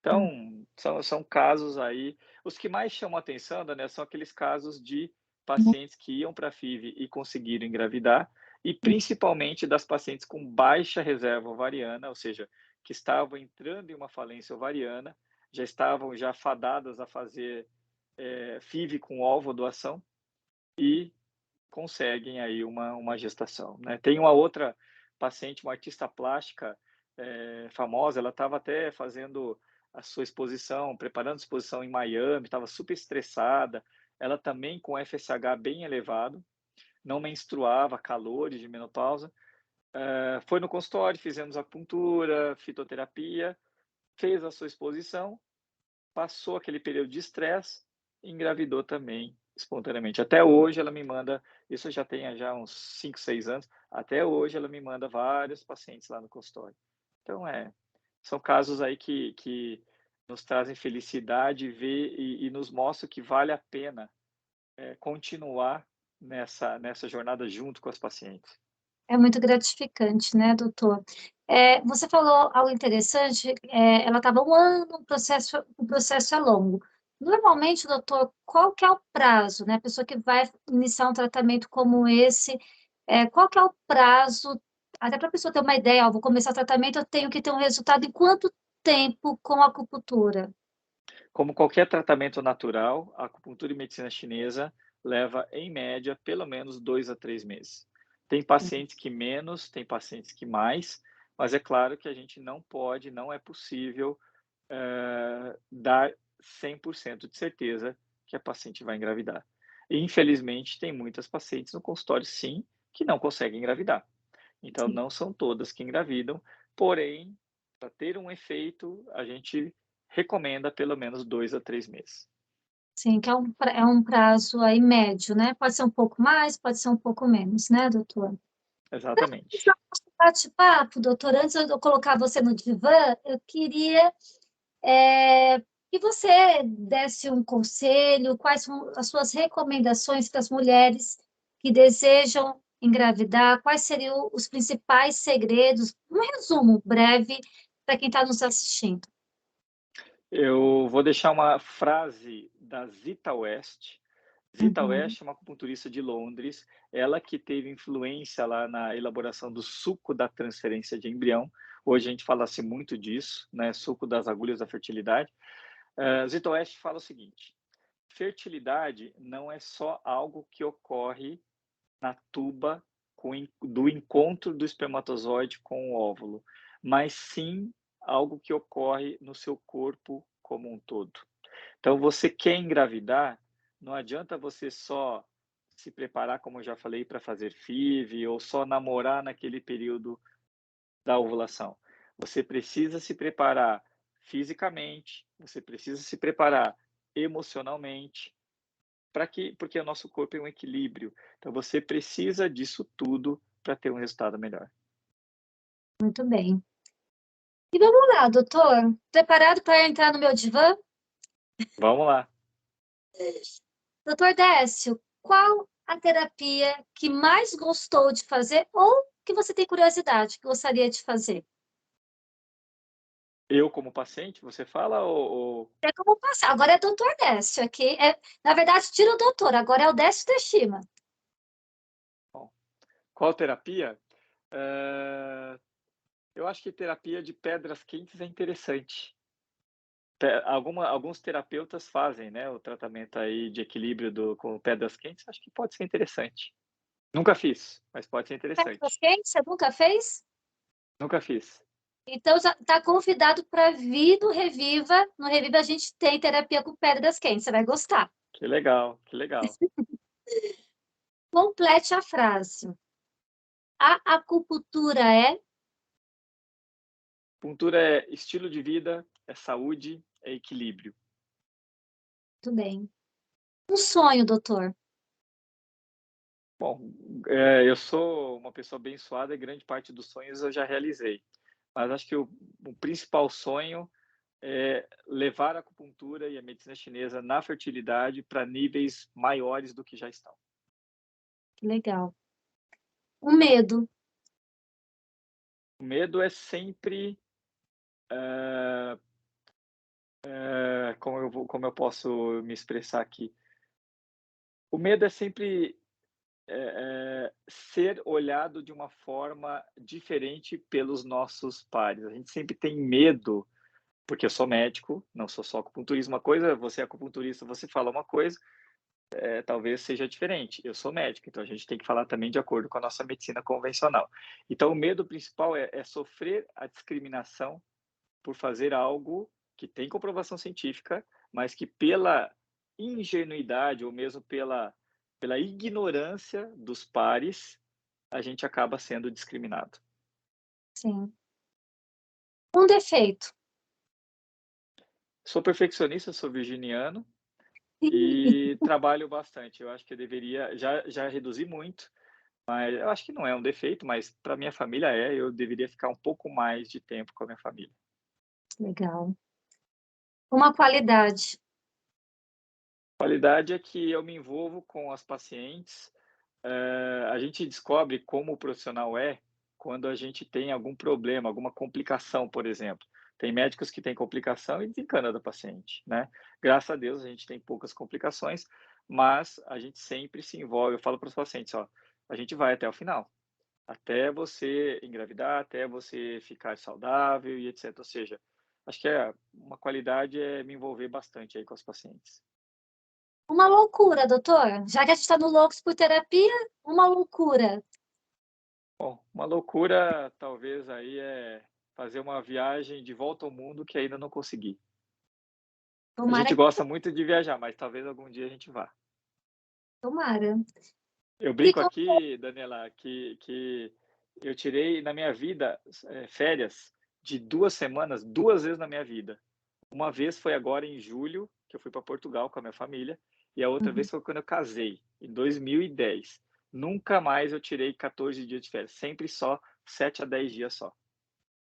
hum, Então, são casos aí os que mais chamam a atenção, né, são aqueles casos de hum, pacientes que iam para a FIV e conseguiram engravidar, e principalmente das pacientes com baixa reserva ovariana, ou seja, que estavam entrando em uma falência ovariana, já estavam já fadadas a fazer, FIV com ovodoação e conseguem aí uma gestação, né. Tem uma outra paciente, uma artista plástica, famosa, ela estava até fazendo a sua exposição, preparando a exposição em Miami, estava super estressada, ela também com FSH bem elevado, não menstruava, calores de menopausa, foi no consultório, fizemos acupuntura, fitoterapia, fez a sua exposição, passou aquele período de estresse, engravidou também espontaneamente. Até hoje ela me manda, isso já tem já uns 5, 6 anos, até hoje ela me manda vários pacientes lá no consultório. Então são casos aí que nos trazem felicidade ver e nos mostram que vale a pena, continuar nessa jornada junto com as pacientes. é muito gratificante, né, doutor? Você falou algo interessante, ela estava 1 ano, o processo é longo. Normalmente, doutor, qual que é o prazo, né, a pessoa que vai iniciar um tratamento como esse, qual que é o prazo, até para a pessoa ter uma ideia: "Ó, vou começar o tratamento, eu tenho que ter um resultado em quanto tempo com a acupuntura?" Como qualquer tratamento natural, a acupuntura e medicina chinesa leva, em média, pelo menos 2 a 3 meses. Tem pacientes que menos, tem pacientes que mais, mas é claro que a gente não pode, não é possível, dar 100% de certeza que a paciente vai engravidar. E, infelizmente, tem muitas pacientes no consultório, sim, que não conseguem engravidar. Então, Sim. não são todas que engravidam, porém, para ter um efeito, a gente recomenda pelo menos 2 a 3 meses. Sim, que é um prazo aí médio, né, pode ser um pouco mais, pode ser um pouco menos, né, doutor? Para Exatamente. finalizar o nosso bate-papo, doutor, antes de eu colocar você no divã, eu queria, que você desse um conselho, quais são as suas recomendações para as mulheres que desejam engravidar, quais seriam os principais segredos, um resumo breve para quem está nos assistindo. Eu vou deixar uma frase da Zita West. Zita Uhum. West é uma acupunturista de Londres, ela que teve influência lá na elaboração do suco da transferência de embrião. Hoje a gente fala-se muito disso, né, suco das agulhas da fertilidade. Zita West fala o seguinte: fertilidade não é só algo que ocorre na tuba do encontro do espermatozoide com o óvulo, mas sim algo que ocorre no seu corpo como um todo. Então, você quer engravidar, não adianta você só se preparar, como eu já falei, para fazer FIV ou só namorar naquele período da ovulação. Você precisa se preparar fisicamente, você precisa se preparar emocionalmente, porque o nosso corpo é um equilíbrio, então você precisa disso tudo para ter um resultado melhor. Muito bem. E vamos lá, doutor, preparado para entrar no meu divã? Vamos lá. Doutor Décio, qual a terapia que mais gostou de fazer ou que você tem curiosidade, que gostaria de fazer? Eu como paciente, você fala ou É como passar, agora é doutor Décio, aqui na verdade tira o doutor, agora é o Décio Teshima. bom, qual terapia? Hã, eu acho que terapia de pedras quentes é interessante. Alguns terapeutas fazem, né, o tratamento aí de equilíbrio com pedras quentes, acho que pode ser interessante. Nunca fiz, mas pode ser Pedras interessante. quentes, você nunca fez? Nunca fiz. Então já está convidado para vir no Reviva. No Reviva a gente tem terapia com pedras quentes, você vai gostar. Que legal, que legal. Complete a frase. A acupuntura é Acupuntura é estilo de vida, é saúde, é equilíbrio. muito bem. Um sonho, doutor. Bom, eu sou uma pessoa abençoada e grande parte dos sonhos eu já realizei. Mas acho que o principal sonho levar a acupuntura e a medicina chinesa na fertilidade para níveis maiores do que já estão. Que legal. O medo. O medo é sempre, como eu posso me expressar aqui? O medo é sempre ser olhado de uma forma diferente pelos nossos pares. A gente sempre tem medo, porque eu sou médico, não sou só acupunturista. Uma coisa, você é acupunturista, você fala uma coisa, talvez seja diferente. Eu sou médico, então a gente tem que falar também de acordo com a nossa medicina convencional. Então, o medo principal é sofrer a discriminação por fazer algo que tem comprovação científica, mas que pela ingenuidade ou mesmo pela ignorância dos pares, a gente acaba sendo discriminado. Sim. Um defeito. Sou perfeccionista, sou virginiano e trabalho bastante. Eu acho que eu deveria, já reduzi muito, mas eu acho que não é um defeito, mas para minha família eu deveria ficar um pouco mais de tempo com a minha família. Legal. Uma qualidade. Qualidade é que eu me envolvo com as pacientes. A gente descobre como o profissional quando a gente tem algum problema, alguma complicação, por exemplo. Tem médicos que têm complicação e desencana do paciente, né? Graças a Deus a gente tem poucas complicações, mas a gente sempre se envolve. Eu falo para os pacientes, ó, a gente vai até o final, até você engravidar, até você ficar saudável e etc. Ou seja, acho que uma qualidade é me envolver bastante aí com os pacientes. Uma loucura, doutor. Já que a gente está no Loucos por Terapia, uma loucura. Bom, uma loucura talvez aí é fazer uma viagem de volta ao mundo que ainda não consegui. A Tomara gente que gosta muito de viajar, mas talvez algum dia a gente vá. tomara. Eu Que brinco aqui, Daniela, que eu tirei na minha vida férias de 2 semanas, 2 vezes na minha vida. Uma vez foi agora em julho, que eu fui para Portugal com a minha família, e a outra Uhum. vez foi quando eu casei, em 2010. Nunca mais eu tirei 14 dias de férias, sempre só 7 a 10 dias só.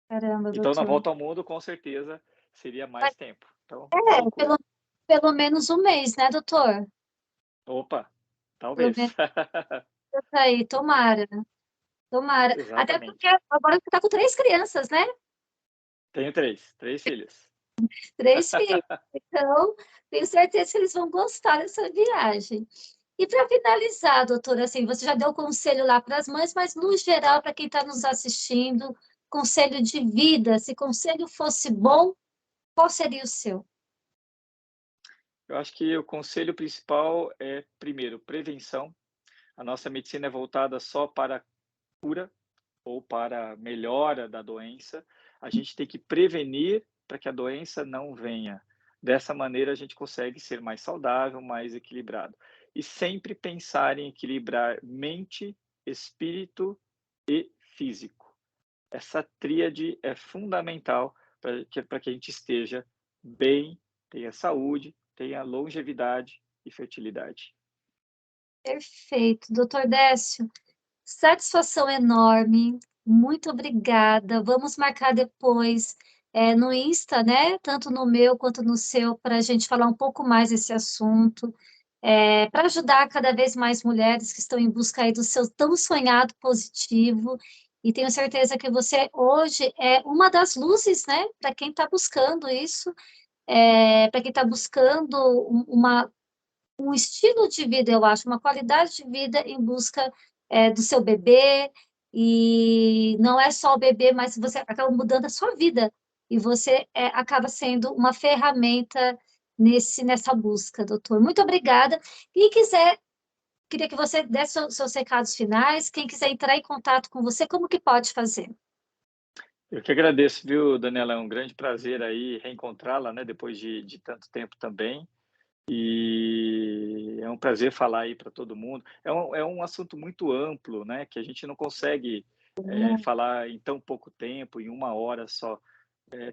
Caramba, Então, na doutor. volta ao mundo, com certeza, seria Mas mais tempo. Então, uma é, loucura. pelo menos um mês, né, doutor? Opa, Pelo talvez. menos isso aí, tomara, tomara. Até porque Exatamente. agora você está com 3 crianças, né? Tenho três filhas. 3 filhos. Então, tenho certeza que eles vão gostar dessa viagem. E para finalizar, doutora, assim, você já deu conselho lá para as mães, mas no geral, para quem está nos assistindo, conselho de vida, se conselho fosse bom, qual seria o seu? Eu acho que o conselho principal é, primeiro, prevenção. A nossa medicina é voltada só para cura ou para melhora da doença. A gente tem que prevenir para que a doença não venha. Dessa maneira, a gente consegue ser mais saudável, mais equilibrado. E sempre pensar em equilibrar mente, espírito e físico. Essa tríade é fundamental para que a gente esteja bem, tenha saúde, tenha longevidade e fertilidade. Perfeito, doutor Décio. Satisfação enorme. Muito obrigada. Vamos marcar depois no Insta, né? Tanto no meu quanto no seu, para a gente falar um pouco mais desse assunto, para ajudar cada vez mais mulheres que estão em busca aí do seu tão sonhado positivo. E tenho certeza que você hoje é uma das luzes, né? Para quem está buscando isso, para quem está buscando um estilo de vida, eu acho, uma qualidade de vida em busca do seu bebê, e não é só o bebê, mas você acaba mudando a sua vida, e você acaba sendo uma ferramenta nessa busca, doutor. Muito obrigada. Quem quiser, queria que você desse seus recados finais, quem quiser entrar em contato com você, como que pode fazer? Eu que agradeço, viu, Daniela? É um grande prazer aí reencontrá-la, né, depois de tanto tempo também. E é um prazer falar aí para todo mundo. É um assunto muito amplo, né, que a gente não consegue falar em tão pouco tempo, em 1 hora só.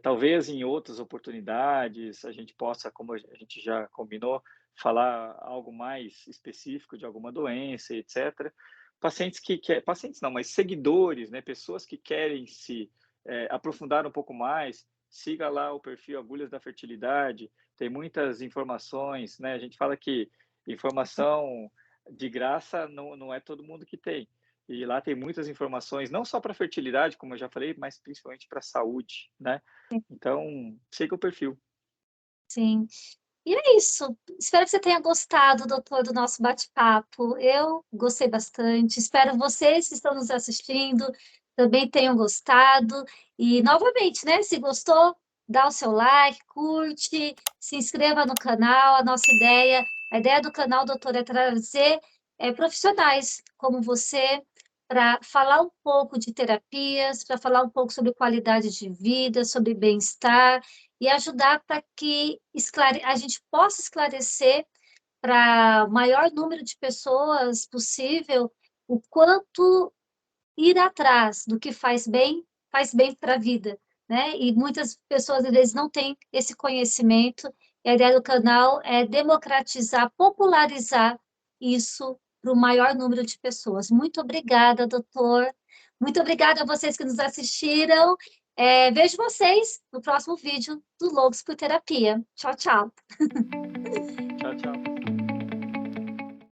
Talvez em outras oportunidades a gente possa, como a gente já combinou, falar algo mais específico de alguma doença, etc. Pacientes pacientes não, mas seguidores, né, pessoas que querem se aprofundar um pouco mais, siga lá o perfil Agulhas da Fertilidade, tem muitas informações, né? A gente fala que informação de graça não é todo mundo que tem. E lá tem muitas informações, não só para fertilidade, como eu já falei, mas principalmente para saúde, né? Então, siga o perfil. Sim. E é isso. Espero que você tenha gostado, doutor, do nosso bate-papo. Eu gostei bastante. Espero vocês que estão nos assistindo também tenham gostado. E, novamente, né, se gostou, dá o seu like, curte, se inscreva no canal. A ideia do canal, doutor, é trazer profissionais como você para falar um pouco de terapias, para falar um pouco sobre qualidade de vida, sobre bem-estar e ajudar para que a gente possa esclarecer para o maior número de pessoas possível o quanto ir atrás do que faz bem para a vida, né? E muitas pessoas, às vezes, não têm esse conhecimento, e a ideia do canal é democratizar, popularizar isso para o maior número de pessoas. Muito obrigada, doutor. Muito obrigada a vocês que nos assistiram. Vejo vocês no próximo vídeo do Loucos por Terapia. Tchau, tchau.